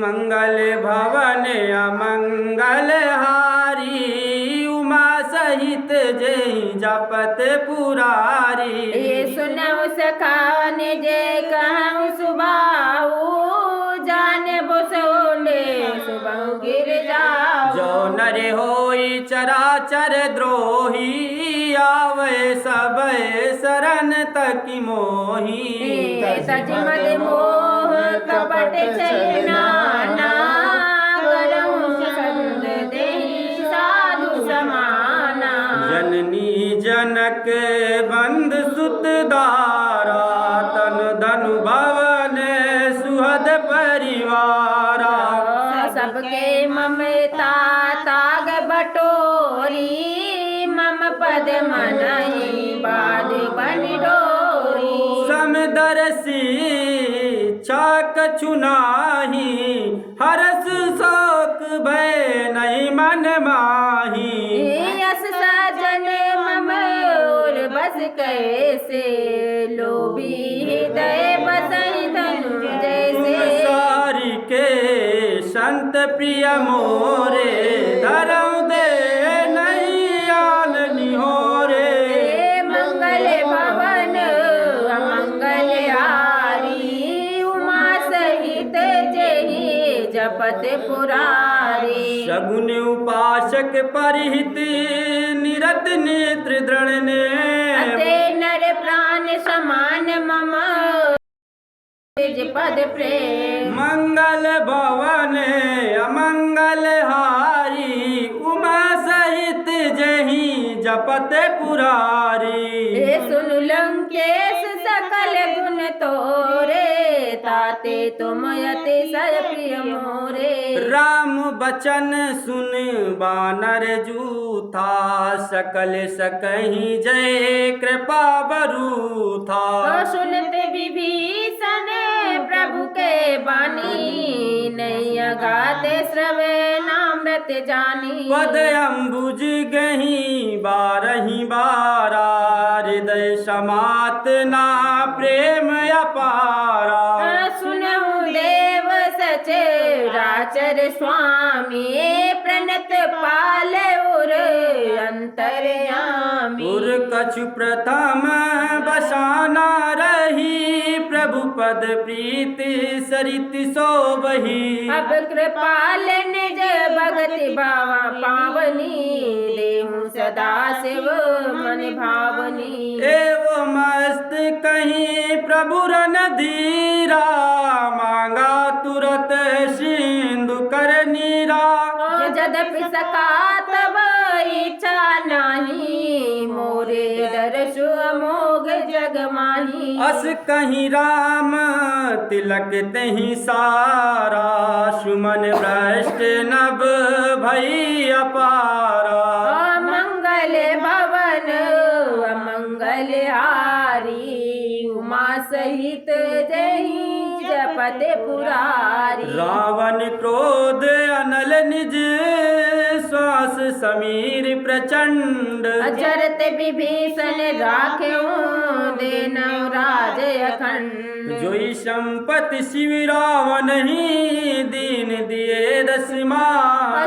मंगल भवन अमंगल हारी, उमा सहित जय जपत पुरारी। ये सुनऊ सखावन जय कहूँ सुबाऊ, जाने बोसोले सुबहु गिर जाऊ। जो नर होई चराचर द्रोही, आवे सब शरण तकी मोही। सच मद मोह कपट चैनाना, करऊँ संग देहि साधु समाना। जननी जनक बंद सुत दारा, तन धनु भवन सुहद परिवारा। सबके ममता ताग बटोरी, मम पद मनहि बाध बन डोरी। समदर्शी चाक चुनाही, हरस शोक भय नहीं मन माही। यस सजन मम और बस कैसे, लोभी हृदय बसई धनु जैसे। सारी के संत प्रिय मोरे, धरऊ दे नहीं आल निहोरे। मंगल भवन अमंगल हारी, उमा सहित जहि जपत पुरारी। शगुन उपासक परिहित, निरत नेत्र दृढ़ ने। अते नर प्राण समान मम निज पद प्रेम। मंगल भवन अमंगल हारी, उमा सहित जहि जपत पुरारी। हे सुन लंकेश सकल गुण तोरे, ताते तुम अतिशय प्रिय मोरे। राम बचन सुन बानर जूथा, सकल सकहि जय कृपा बरू था। सुनत विभीषण प्रभु के बानी, नहीं अगाते श्रवणामृत जानी। पद अम्बुज गही बारही बारा, हृदय समात ना प्रेम अपारा। सुनहु देव सचराचर स्वामी, प्रणत पाल उर अंतर्यामी। उर कछु प्रथम बसाना रही, प्रभु पद प्रीति सरित सोबही। अब कृपाल निज भगति भावा पावनी, देहु सदा शिव मन भावनी। एवं मस्त कहीं प्रभु रन धीरा, मांगा तुरत सिंधु कर नीरा। जदपि सका तब इच्छा नाही, मोरे दर्शु अमोघ जग माही। अस कहीं राम तिलक तहि सारा, सुमन भ्रष्ट नभ भई अपारा। मंगल भवन अमंगल हारी, उमा सहित जहि जपत पुरारी। रावण क्रोध अनल निज, श्वास समीर प्रचंड। अचरत विभीषण राख्यो, देनौ राज अखंड। जोई संपत्ति शिव रावण ही, दीन दिए दसमा।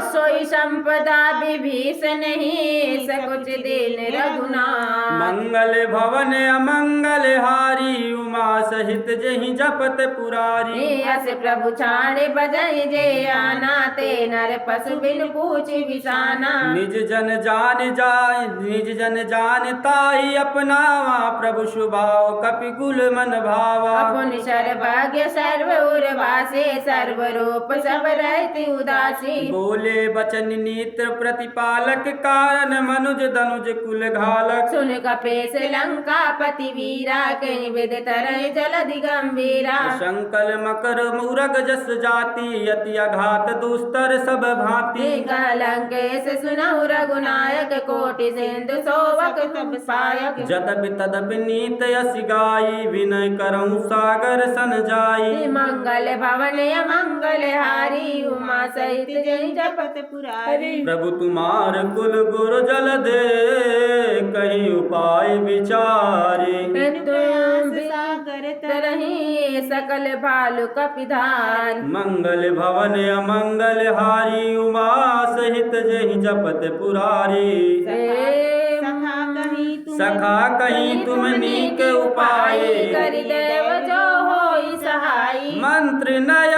सोई संपदा विभीषण ही, सकुच दीन रघुनाथ। मंगल भवन अमंगल हारी, उमा सहित जहि जपत पुरारी। अस प्रभु छाड़े बजई जे आना, ते नर पशु बिन पूछ बिसाना। निज जन जान जाय, निज जन जान ताहि अपनावा, प्रभु शुभ स्वभाव कपिकुल मन भावा अपुन सर्वज्ञ सर्व उर्वासे सर्व रूप सब रहते उदासी बोले बचन नेत्र प्रतिपालक कारण मनुज दनुज कुल घालक सुन कपेश लंका पति वीरा कहीं विद तरह जलधि गंभीरा शंकल मकर मुरग जस जाति अति अघात दुस्तर सब भांति लंकेश सुनहु रघुनायक कोटि सिंधु सोवक तब सायक जतब तदब नीत यस गाई विनय करऊं सागर सन जाई मंगल भवन मंगल हारी उमा सहित जय जपत पुरारी प्रभु तुम्हार कुल गुरु जल दे कहीं उपाय विचारे तुम सागर तरही सकल भालु कपिधार मंगल भवन अमंगल हारी उमा सहित जय जपत पुरारी सखा कहीं तुम नीक उपाय करि देव जो होई सहाय मंत्र नय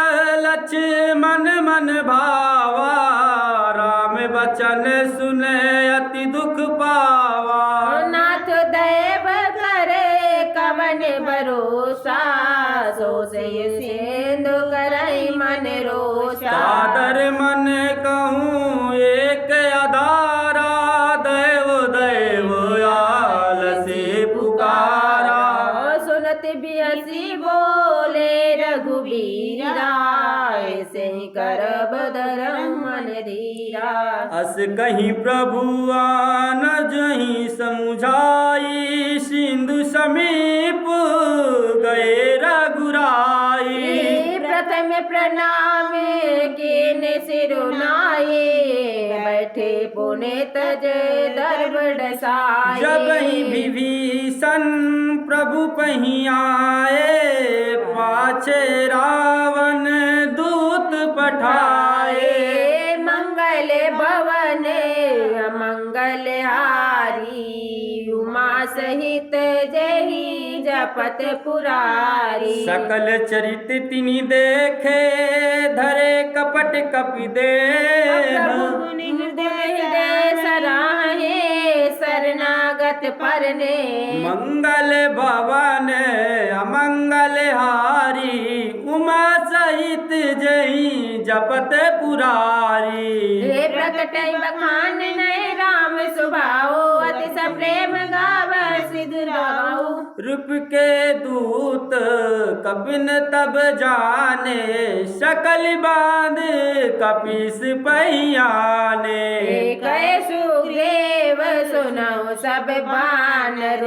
लक्ष्मण मन भावा राम बचन सुने अति दुख पावा नाथ देव करे कवन भरोसा सो से सिंधु करई मन रोषा सादर मन कहूँ एक आधारा देव देव आल से पुकारा सुनत बिहसी बोले रघुवीरा ऐसे ही करब धरम मन धीरा अस कहीं प्रभु आन जहीं समुझाई सिंधु समीप गए रघुराई प्रथम प्रणाम कीन सिरुनाए बैठे पुने तज दर्ब डसाए जब ही विभीषण प्रभु पही आए पाछे रावण दूत पठाए मंगल भवन मंगल हारी उमा सहित जही जपत पुरारी सकल चरित तिनि देखे धरे कपट कपि दे हृदय सराहे शरणागत परने मंगल भवन अमंगल हारी उमा सहित जही जपत पुरारी हे प्रकट बखान नय राम सुभाओ अति सप्रेम गाव सिद्ध राओ रूप के दूत कपिन तब जाने सकल बांध कपीस पहियाने कहे सुग्रीव सुनौ सब बानर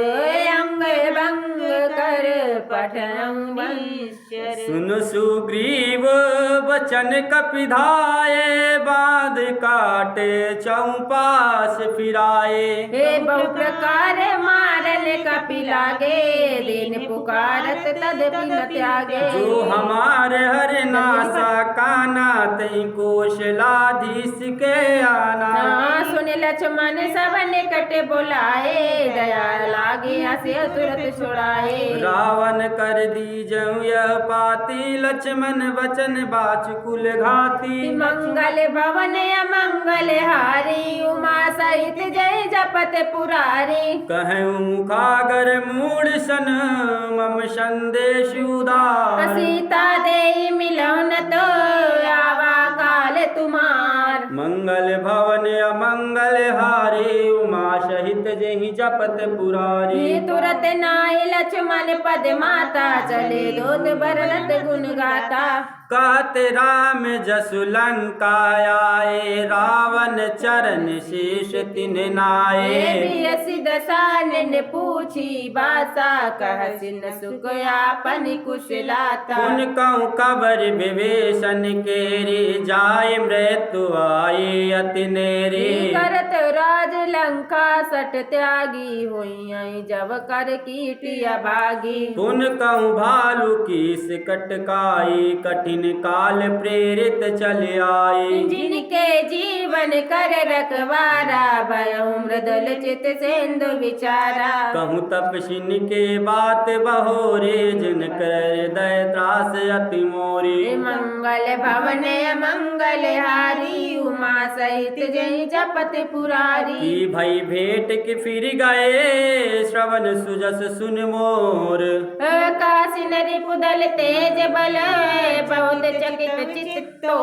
अंग भंग कर पठनौ निश्चर सुन सुग्रीव वचन कपिधाये बांध काटे चौपास फिराए हे बहु प्रकार मारन कपि लागे दिन पुकारत तदपि न त्यागे जो हमारे हर नासा काना तई कौशलाधीश के आना सुन लक्ष्मण सब निकट बुलाए दया लागे हसे तुरंत छुड़ाए रावण कर दी जऊ यह पाती लक्ष्मण वचन बाच कुल घाती मंगल भवन अमंगल हारी उमा सहित जय जपत पुरारी कहूँ मुखागर मूड सन मम संदेश उदार सीता दे मिलन तो आवा काल तुम्हार मंगल भवन अमंगल हारे उमा सहित जहि जपत पुरारी तुरत नाय लक्ष्मण पद माता चले दूत बरनत गुण गाता कहत राम जसु लंका आए रावण चरण शीश तिन नाये दशानन पूछी बासा कह सिन सुख आपन कुशलाता उन कहूँ कबर विवेशन केरी जाय मृत्यु आए अति नेरी करत राज लंका सट त्यागी हुई जब कर कीटिया भागी पुन कहूँ भालू कीस कटकाई कठिन काल प्रेरित चले आए जिनके जीवन कर रखवारा भयउ मृदुल चित सिंधु विचारा कहूँ तपसिन के बात बहोरे जिन कर हृदय त्रास अति मोरी मंगल भवन मंगल हारी उमा सहित जय जपत पुरारी की भई भेंट कि फिर गए श्रवण सुजस सुन मोर। काशी नरी पुदल तेज बल बहुत चकित चित्तो।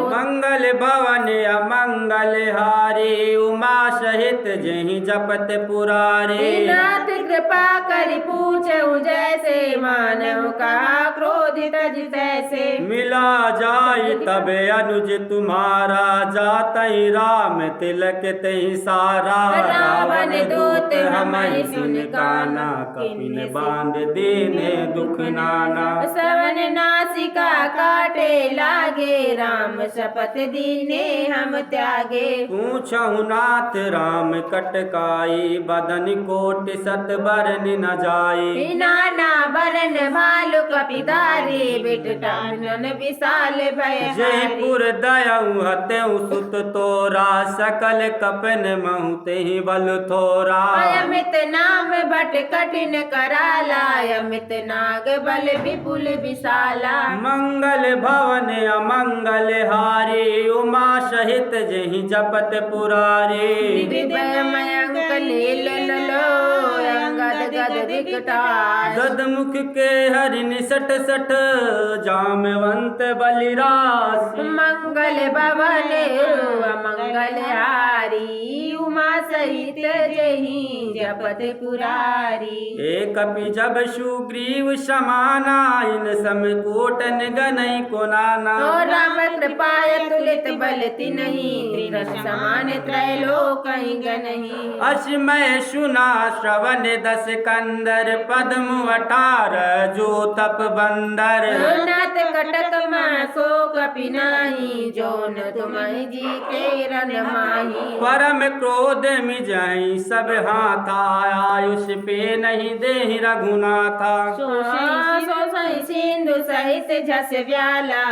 मंगल भवन अमंगल हारे उमा सहित जहि जपत पुरारे। नाथ कृपा कर पूछऊं जैसे मानव का क्रोधित जैसे। मिला जाय तब अनुज तुम्हारा जातहि राम तिलक तहि सारा। रावण दूत हमें सुन काना कपिन बांध दीने दुख नाना। सवन नासिका काटे लागे राम शपथ दीने हम त्यागे। पूछहु नाथ राम कटकाई बदन कोटि सत बरन न जाई। नाना बरन भालु कपिधारी बिटन विशाल भय। जयपुर दयऊ हतेऊ सुत तोरा सकल कपन महु तेहि बल थोरा। अमित नाम बट कठिन कराला अमित नाग बल विपुल विशाला। मंगल भवन अमंगल हारी उमा सहित जहि जपत पुरारी। विभय मयंक नील नलो अंगद गद विकटास। गद मुख के हरि निसट सठ जामवंत बलिरास। मंगल भवन अमंगल हारी उमा सहित जहि जपत पुरारी। एक कपि जब सुग्रीव समाना इन समकोटन गनई को नाना। राम कृपाय तुलित बल तिन्हि त्रिदश समान त्रैलोक गनहि। अश्मय सुना श्रवण दस कंदर पद्म 18 जो तप बंदर। नाथ कटक मासो कपि नाही जोन तुम्हि जी के रन माही। परम क्रोध मिजहि सब हाथा आयुष पे नहीं देहि रघुनाथा। सोसहि सिंधु सहित झस व्याला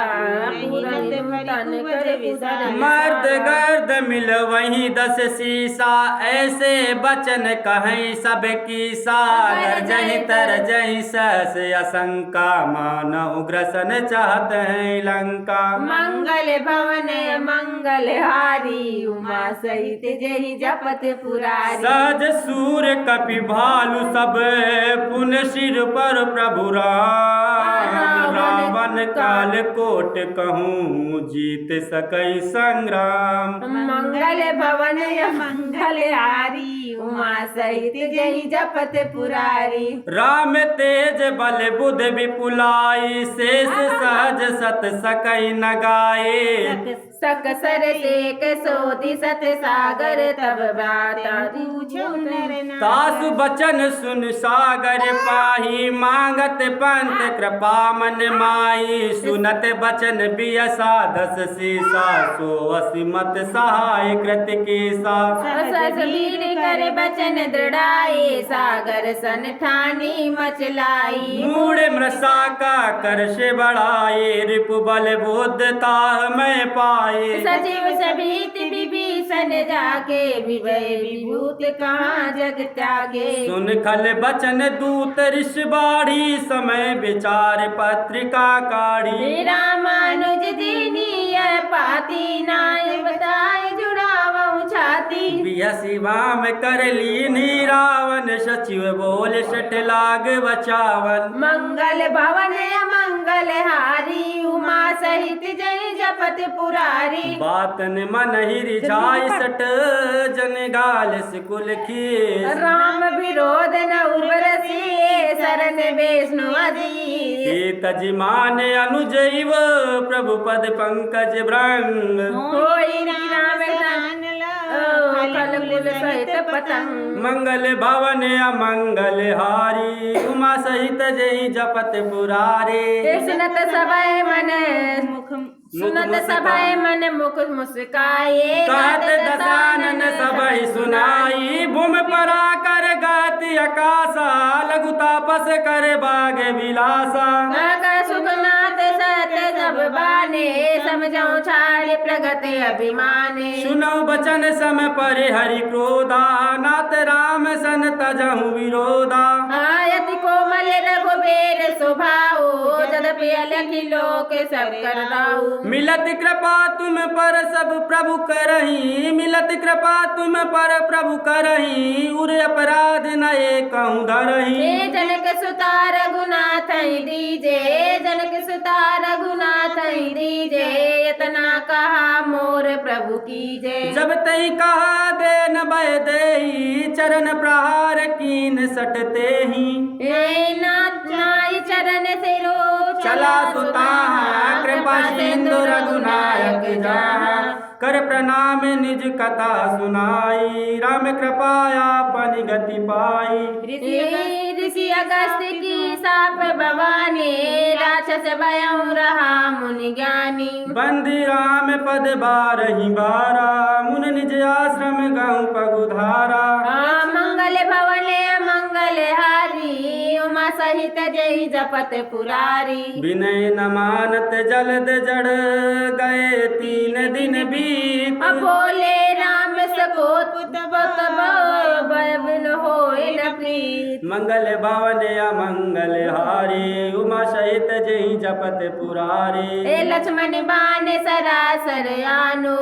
पूरन तन कर विसर। मर्द गर्द मिल वही 10 सीसा ऐसे बचन कहीं सब कीसा। गरजहि तरजहि सहस असंका मानव ग्रसन चाहत है लंका। मंगल भवन मंगल हारी उमा सहित जहि जपत पुरारी। सहज सूर कपि भालु सब पुन सिर पर प्रभु राम। रावण काल कोट कहूँ जीत सकई संग्राम। मंगल भवन मंगल हारी उमा सहित जहि जपत पुरारी। राम तेज बल बुध विपुलाई शेष सहज सत सकई न गाए। सक सर सेक सोधि सत सागर तब बाता पूछो नर नारी। तासु बचन सुन सागर पाही मांगत पंत कृपा मन माई। सुनत बचन बियसा 10 सीसा सो असिमत सहाय कृत केसा। सस वीर कर बचन दृढ़ाए सागर सन ठानी मचलाई। मूड मृषा का कर से बढ़ाए रिपु बल बुद्ध ताह में पाए। सचिव सभीत विभीषण जाके विभय विभूत कहाँ जग त्यागे। सुन खल बचन दूत ऋष बाढ़ी समय विचार पत्रिका काढ़ी। रामानुज दीनी यह पाती नाय बताए जुड़ावऊ छाती। बियसी वाम कर लीनी रावण सचिव बोल सठ लाग बचावन। मंगल भवन अमंगल हारी उमा सहित जय जपत पुरारी। बातन मन ही रिझाई सठ जन गाल सिकुल खीस। राम विरोध न उर्वरसी शरण वैष्णु अधीर। सीत जिमान अनुजैव प्रभु पद पंकज भ्रंग। होई राम खल कुल सहित पतंग। मंगल भवन अमंगल हारी उमा सहित जय जपत पुरारे। सुनत सभय मन सुनत सभय मन मुख मुस्काए। कहत दशानन सबहि सुनाई भूमि परा कर गाति आकाशा। लघु तापस कर बाग विलासा। सुखनाथ सत जब बाने समझौ छाड़ प्रगत अभिमाने। सुनौ बचन सम पर हरि क्रोधा नाथ राम सन तजहु विरोधा। आयति कोमल रघुबीर स्वभाव जद तदपि अलख लोक सब कर राहु। मिलत कृपा तुम पर सब प्रभु करही, मिलत कृपा तुम पर प्रभु करही, उर अपराध नए कहूँ धरही। हे जनक सुता रघुनाथ दीजे, जनक सुता रघुनाथ दीजे, इतना कहा मोर प्रभु कीजे। जब तई कहा दे न बय देही, चरण प्रहार कीन सटते ही। हे नाथ नाई चरण सिरो चला सुता कृपा सिंधु रघुनायक जहाँ, कर प्रणाम निज कथा सुनाई, राम कृपाया पन गति पाई। ऋषि अगस्त की साप भवानी, राक्षस भयं रहा मुनि ज्ञानी। बंदी राम पद बारही बारा, मुन निज आश्रम गहु पगुधारा। मंगल भवन मंगल हारी, उमा सहित जय जपत पुरारी। विनय न मानत जलद जड़, गए 3 दिन बीत। बोले राम सकोत तब बिन होए न प्रीत। मंगल भवन अमंगल हारी, उमा सहित जय जपत पुरारी। हे लक्ष्मण बाण सरासर आनो,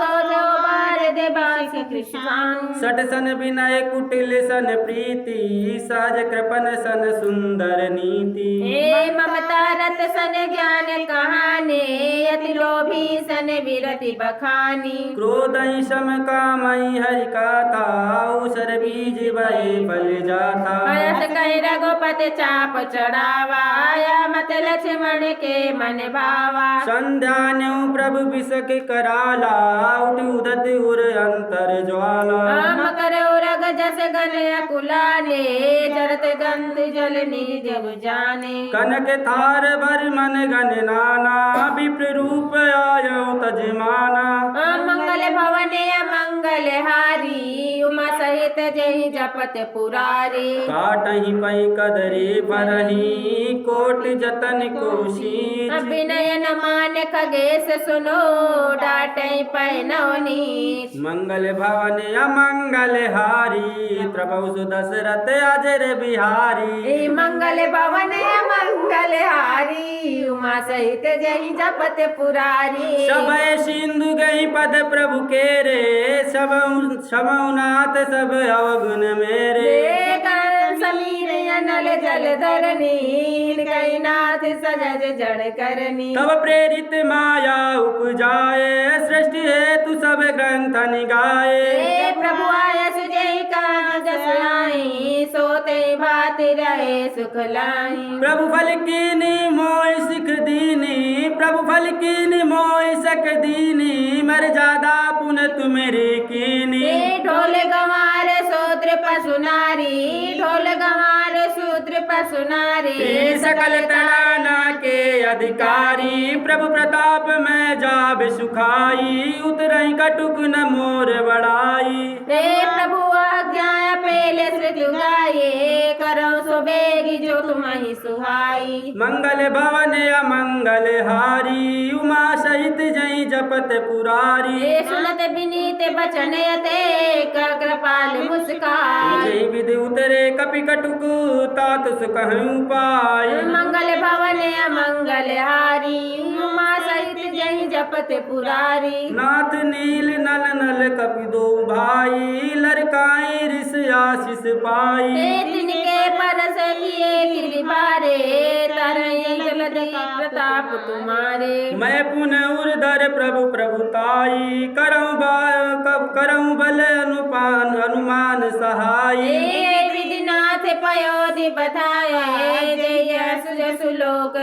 सौजो बार दे बास कृष्णानु। सट सन विनय कुटिल सन प्रीति, सहज कृपन सन सुंदर नीति। हे ममता रत सन ज्ञान कहाने, अति लोभी सन विरति बखानी। क्रोधई सम कामई हरि काथा, उसर बीज भय फल जाता। हर्ष कहि रघुपति चाप चढ़ावा, या मत लक्ष्मण के मन भावा। संध्या न्यू प्रभु बिसक कराला, उठ उदत उर अंतर ज्वाला। मकर उरग जस गन कुलाने, जरत गंध जल निजब जाने। कनक थार भर मन गण नाना, विप्र रूप आयो तजमाना। मंगल भवन मंगल हारी, उमा सहित जय जपत पुरारी। काटही पै कदरी भरही, कोट जतन कोशीच। विनय न मान खगेश सुनो, डाटई पै नवनीत। मंगल भवन अमंगल हारी, प्रभु सुदशरथ अजर बिहारी। मंगल भवन मंगल हारी, उमा सहित जय जपत पुरारी। सब सिंधु गई पद प्रभु के रे, सब नाथ सब अवगुण मेरे। समीर अनल जल धरनी, कई नाथ सजज जड़ करनी। तब प्रेरित माया उपजाए, सृष्टि हेतु सब ग्रंथ निगाए। प्रभु आय सुजय का जस आई, सोते भात रहे सुख लाई। प्रभु फल कीनी मोय सिख दीनी, प्रभु फल कीनी मोय सक दीनी, मर जादा पुन तुमेरे कीनी। ढोल गंवार सूत्र पसुनारी, ढोल गंवार सूत्र पसुनारी। सकल तराना के अधिकारी, प्रभु प्रताप में जाब सुखाई, उतरई कटुक न मोर बड़ाई। प्रभु आज्ञा पेले श्रुति गाये, करो सो बेगी जो तुम्हि सुहाई। मंगल भवन अमंगल हारी, उमा सहित जय जपत पुरारी। सुनत विनीत बचन यते, कृपाल मुस्काई। जय विधि उतरे कपि कटुक, तात सुकहु पाई। मंगल भवन अमंगल हारी, उमा सहित जय जपत पुरारी। नाथ नील नल नल कपि दो भाई, लरकाई ऋष आशीष पाई। तिनके परस किए तिरिबारे, तरई जलद प्रताप तुम्हारे। मैं पुनः उर्धर प्रभु प्रभुताई, करऊं बल अनुमान सहाई। विधिनाथ पयोधि बधाए, जय सुजसु लोक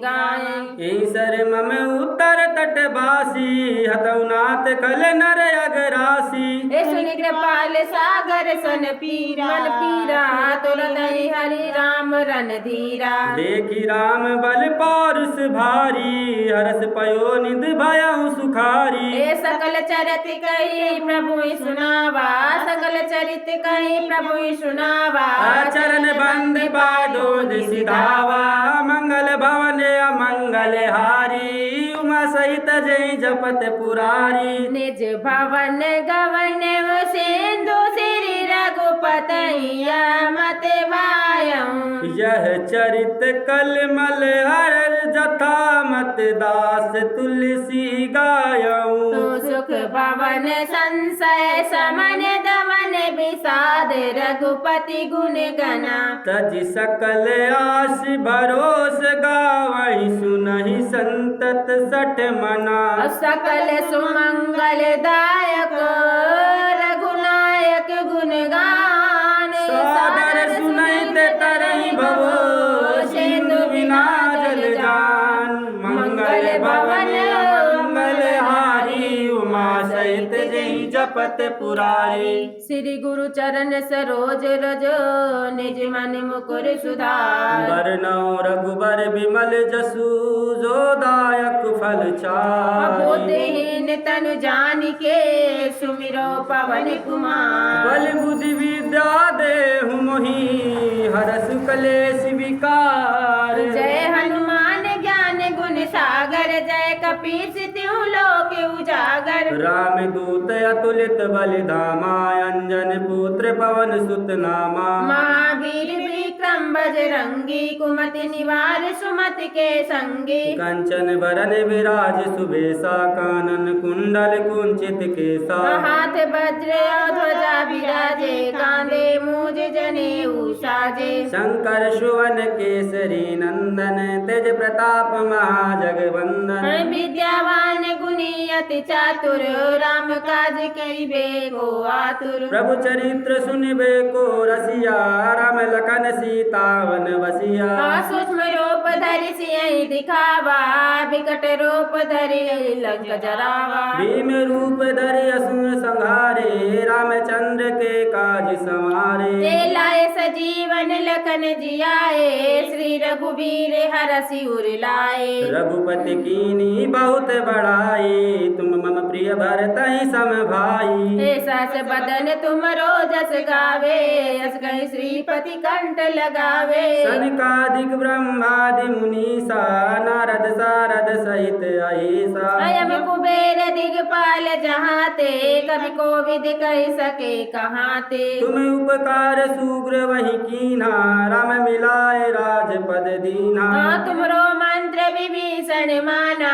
गाय। ईसर मम उत्तर तट बासी, हतौ नाथ कल नर अगरासी। सुन कृपाल सागर सन पीरा, मन पीरा तुरदहि हरि राम रन धीरा। देखी राम बल पारुष भारी, हरस पयो निध भयउ सुखारी। सकल चरित कही प्रभु सुनावा, सकल चरित कही प्रभु सुनावा। चरण बंद पादो सिधावा, मंगल भवन अमंगल हारी, उमा सहित जय जपत पुरारी। निज भवन गवन सिंधु श्री रघुपतैया, मत वाय गायऊं। यह चरित कलमल हर जथा मत दास तुलसी गायऊं। तो सुख पवन संशय समन दमन विषाद रघुपति गुण गना। तज सकल आस भरोस गावहि सुनहि संतत सठ मना। सकल सुमंगल दायक रघुनायक गुण गान। सादर सुनैत तरहि भवो सिंधु बिना जल जान। मंगल भवन मंगल हारी उमा सहित जहि जपत पुरारी। श्री गुरु चरण सरोज रज निज मन मुकुर सुधार। बरनउँ रघुबर विमल जसु जो दायक फल चारि। बुद्धिहीन तनु जानिके सुमिरो पवन कुमार। बल बुद्धि विद्या देहु मोहि हरसु कलेश विकार। जय हनुमान ज्ञान गुण सागर जय कपीस तिहु लोक उजागर। राम दूत अतुलित बल धामा अंजन पुत्र पवन सुत नामा। महावीर विक्रम बजरंगी कुमति निवार सुमति के संगी। कंचन बरन विराज सुबेसा कानन कुंडल कुंचित केसा। हाथ वज्र ध्वजा विराजे कांधे मूज जनेऊ साजे। शंकर सुवन केसरी नंदन तेज प्रताप महाजगवंदन। विद्यावान गुणी अति चातुर राम काज करिबे को आतुर। प्रभु चरित्र सुनिबे को रसिया राम लखन सीता वन बसिया। सूक्ष्म रूप धरि सियहि दिखावा विकट रूप धरि लंक जरावा। भीम रूप धरि असुर संहारे रामचंद्र के काज संवारे। ते लाए सजीवन लखन जियाए श्री रघुवीर हरषि उर लाए। रघुपति कीनी बहुत बड़ाई तुम मम प्रिय भरतहि सम भाई। सस बदन तुमरो जस गावे यस कहि श्रीपति कंठ लगावे। सनकादिक ब्रह्मादि मुनीसा नारद सारद सहित अहिसा। अयम कुबेर दिगपाल जहाते कवि कोविद कहि सके कहाते। तुम उपकार सुग्र वही कीन्हा राम मिलाए राजपद दीन्हा। तुमरो मंत्र विभीषण माना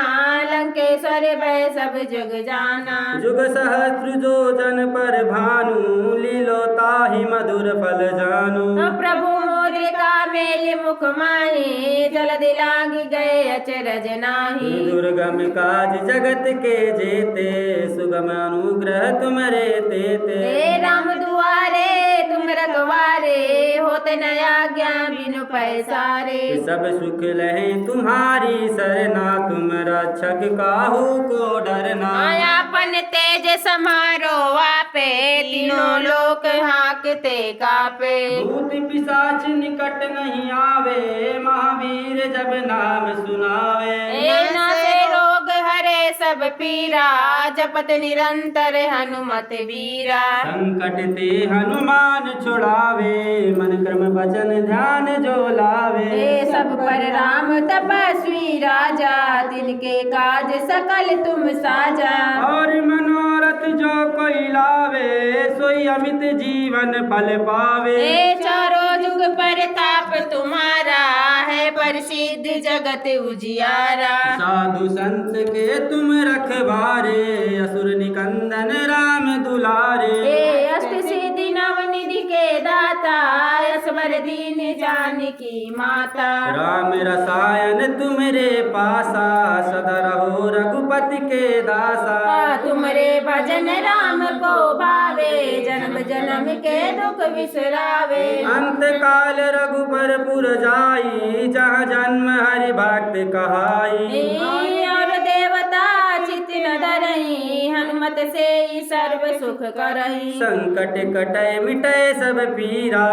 लंकेश्वर भय सब जग जाना। जुग सहस्त्र जो जन पर भानु लीलो ताहि मधुर फल जानु। प्रभु मुद्रिका मेलि मुख माहि जल्दि लागी गए अचरज नाही। दुर्गम काज जगत के जेते सुगम अनुग्रह तुमरे तेते। हे राम दुआरे तुम रखवारे होत न आज्ञा बिनु पैसारे। सब सुख लहे तुम्हारी सरना तुम रक्षक काहू को डरना। अपन तेज समारो आपे तीनों लोक हाँकते कापे। भूत पिशाच निकट नहीं आवे महावीर जब नाम सुनावे। नासे रोग हरे सब पीरा जपत निरंतर हनुमत वीरा। संकट ते हनुमान छुड़ावे मन क्रम वचन ध्यान जो लावे। सब पर राम तपस्वी राजा तिनके काज सकल तुम साजा। और मनोरथ जो कोई लावे सोई अमित जीवन फल पावे। चारों जुग परताप तुम्हारा है प्रसिद्ध जगत उजियारा। साधु संत के तुम रखवारे असुर निकंदन राम दुलारे। अष्ट सिद्धि नवनिधि के दाता असवर दीन जानकी माता। राम रसायन तुमरे पासा सदा रहो रघुपति के दासा। तुमरे भजन राम को भावे जन्म जन्म के दुख बिसरावे। अंत काल रघुबर पुर जाई जहाँ जन्म हरि भक्त कहाई। और देवता चित न धरई हनुमत से ही सर्व सुख करई। संकट कटय मिटय सब पीरा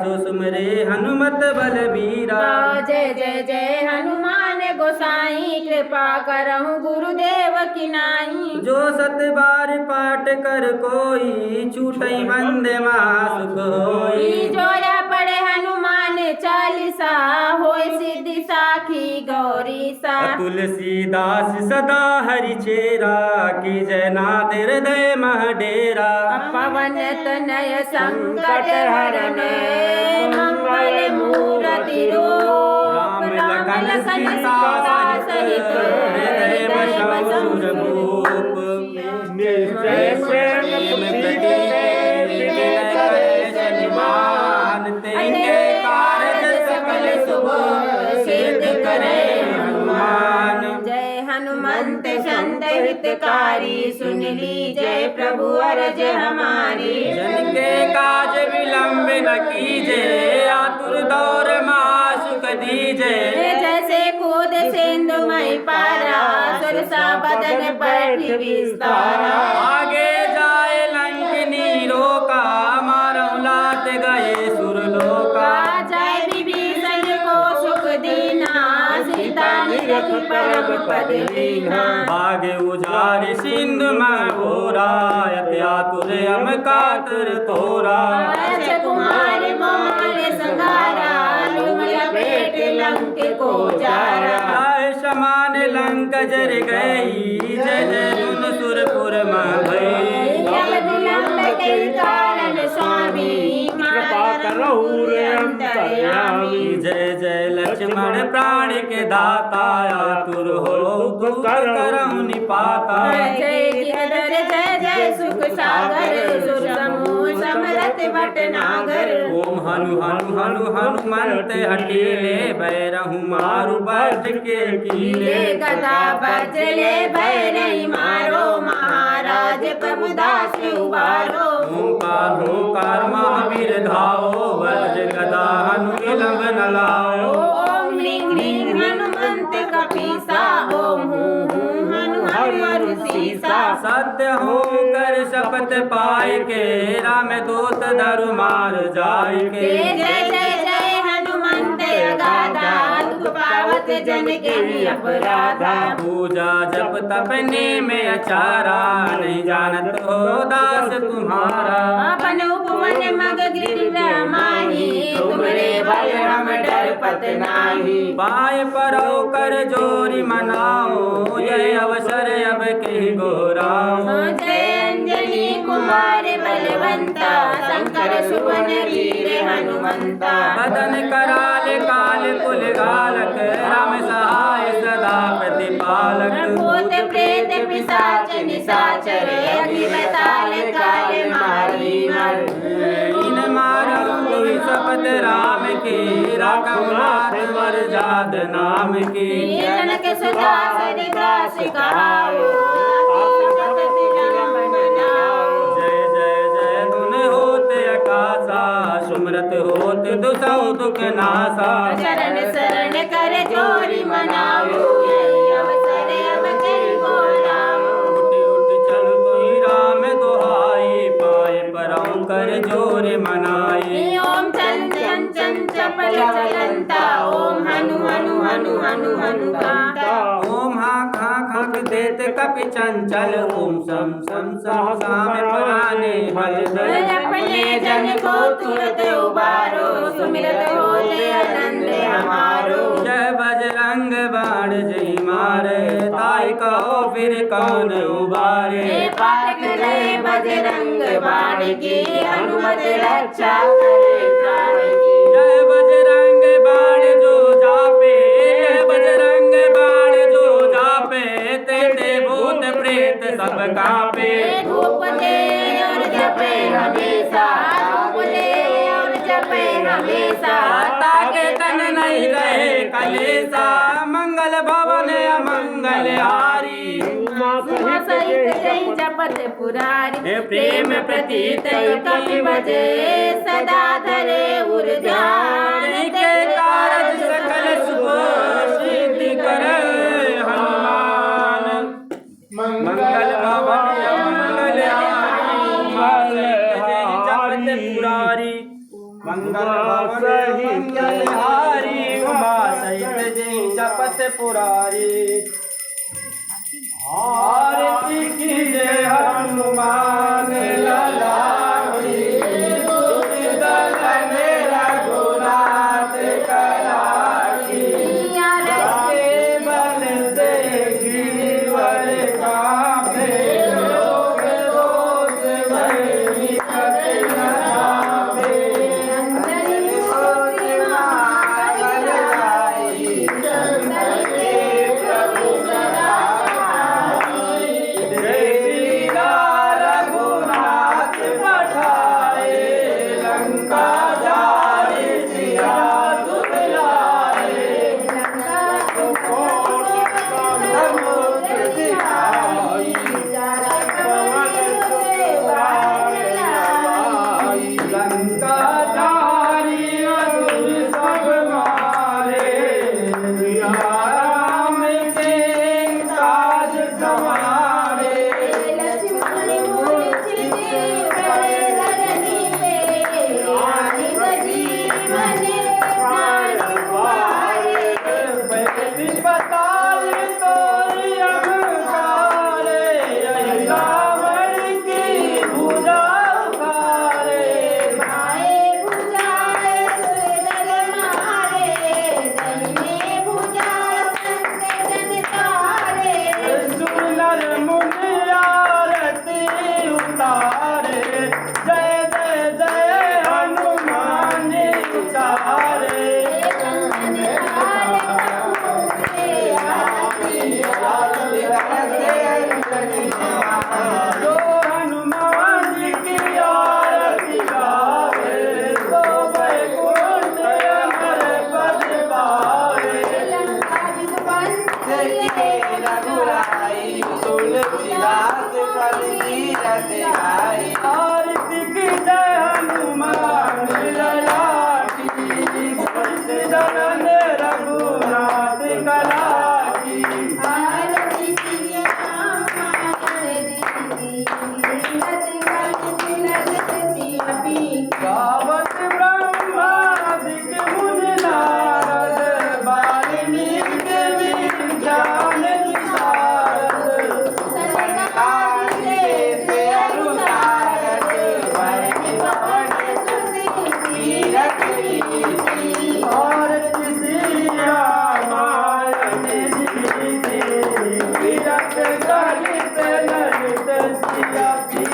जो सुमरे हनुमत बलबीरा। जय जय जय हनुमान गोसाई कृपा करहु गुरुदेव की नाई। जो सत बार पाठ कर कोई छूटई बंदे महासुख होई। जोया पड़े हनुमान चालीसा सा होय सिद्धि साखी गौरी सा। तुलसीदास सदा हरि चेरा की जय नाथ हृदय मह डेरा। पवन तनय संकट हरन मंगल मूर्ति रूप। राम लखन सीता सहित हृदय बसहु सुरभूप। निश्चय प्रेम तेंगे कारज सकल शुभ सिद्ध करे हनुमान। जय हनुमंत संत हितकारी सुन लीजय प्रभु अरज हमारी। जन के काज विलंब न कीजे आतुर दौर महासुख दीजे। जैसे कूद सिंधु मई पारा सुरसा बदन बैठ विस्तारा। आगे जाए लंकनी रोका मारौ लात गए सुरलोका। जय विभीषण को सुख दीना सीता निरख परम पद लीना। भाग्य उजारि सिंधु में भोरा यति आतुर अम कातर तोरा। कुमार मोहन संगारा लपेट लंक को जारा। समान लंक जर गई जय जय धुन सुरपुर में भई। के कारण स्वामी कृपा करहु रे अंतर्यामी। जय जय लक्ष्मण प्राण के दाता आतुर हो दुख करहु निपाता। जय गिरधर जय जय सुख सागर सुर समूह समरथ भटनागर। ओम हनु हनु हनु हनुमंत हटीले बैरहु मारु बज के कीले। गदा वज्र ले भय नहीं मारो महाराज प्रभु दास उबारो। ओंकार ओंकार महावीर धाओ वज्र गदा हनु विलंब न लाओ। ओम ह्रीं ह्रीं हनुमंत कपीसा ओम हूं हनु हनु सीसा। सत्य हो कर शपथ पाए के राम दूत धरु मार जाय के। जय जय जय हनुमंत अगाधा दुख पावत जन के ही अपराधा। पूजा जप तपने में अचारा नहीं जानत हो दास तुम्हारा। अपन उपवन मग गिर माही तुमरे बल हम डर पत नाही। पाए परो कर जोरी मनाओ यह अवसर अब के गोराओ। जय अंजनी कुमार बलवंता शंकर सुवन वीर हनुमंता। बदन कराल काल कुल गालक राम सहाय सदा प्रतिपालक। भूत प्रेत पिशाच निशाचर अग्निताल काल मारी नर। इन मारौ कोई शपथ राम की राखौ नाथ मर जाद नाम की। जनक सुधा सरिदास कहाओ जय जय जय गुण होते आकाशा सुमरत होत दुसौ दुख नासा। शरण शरण कर जोरी मनाओ यही अवसर अब कई को लाओ। उठ उठ चल कोई राम दुहाई पाए परौ कर जोर मनाई। ओम चल चल चल चपल चलंता ओम हनु हनु हनु हनु हनुमंता। ओम हाक हाक हाक देत कपि चंचल ओम सम सम सम साम पुराने बल दल। अपने जन को तुरत उबारो सुमिरत होते आनंद हमारो। जय बजरंग बाण जय मारे ताई कहो फिर कौन उबारे। पाठ करे बजरंग बाण की हनुमत रक्षा करे प्राण की। जय बजरंग बाण जो जापे जय बजरंग बाण जो जापे तेरे भूत प्रेत सब कांपे। धूप दे और जपे हमेशा धूप दे और जपे हमेशा। ताके तन नहीं रहे कलेसा मंगल भवन अमंगल हारी। सहित जय जपत पुरारी प्रेम प्रतीत कपि बजे सदा धरे उर ध्यान। के कारज सकल शुभ सिद्धि करे हनुमान। मंगल भवन अमंगल हारी जपत पुरारी। मंगल भवन मंगल हारी उमा सहित जय जपत पुरारी। आरती की जय हनुमान लला की। दुर्दल मेरा गुनाथ कर शरण रघुनाथ कला की। आरती प्रिय रामायण जी ललित सिया पी। गावत ब्रह्मादिक मुनि नारद वाल्मीकि विज्ञान विशारद। सनकादिक से अनुसारद वर्णि पवन सुत कीरत कीर्ति। और किसी रामायण जी की कीरत गलित ललित सिया पी।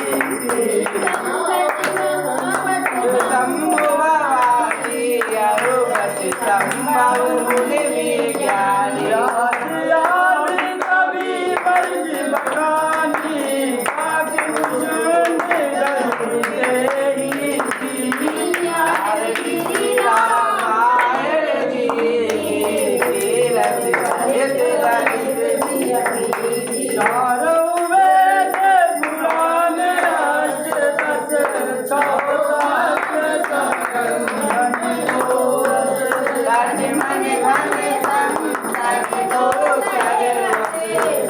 शंभुवादी अरुगति संभव मुनि विज्ञानी। आदि कवि बरज बखानी काव्य भूषण रचि तेरी की। आरती रामायण जी कीरत गलित ललित सिया पी। चारों वेद पुराण अष्टदश चौसठ सकल धन मन धन संतति दोष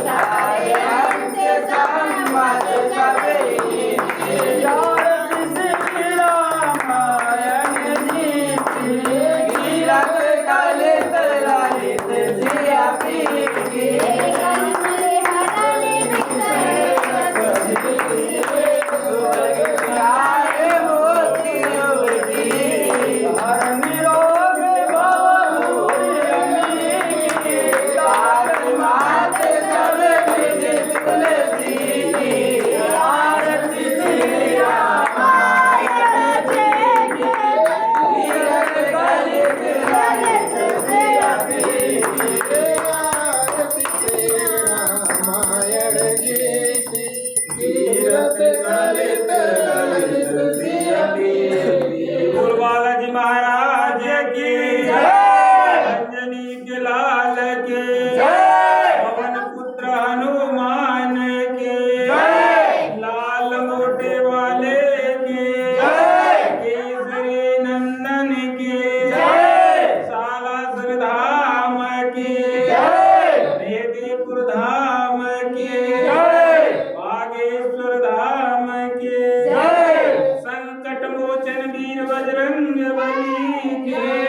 सारे अंश सम्मत सभी। आरती श्री रामायण जी की कीरत गलित ललित सिया पी। बोल बालाजी महाराज की अंजनी के लाल के पवन पुत्र हनुमान के लाल मोटे वाले के केसरी नंदन के सालासर धाम के मेदिनीपुर धाम के बागेश्वर धाम के संकट मोचन वीर बजरंग बली के।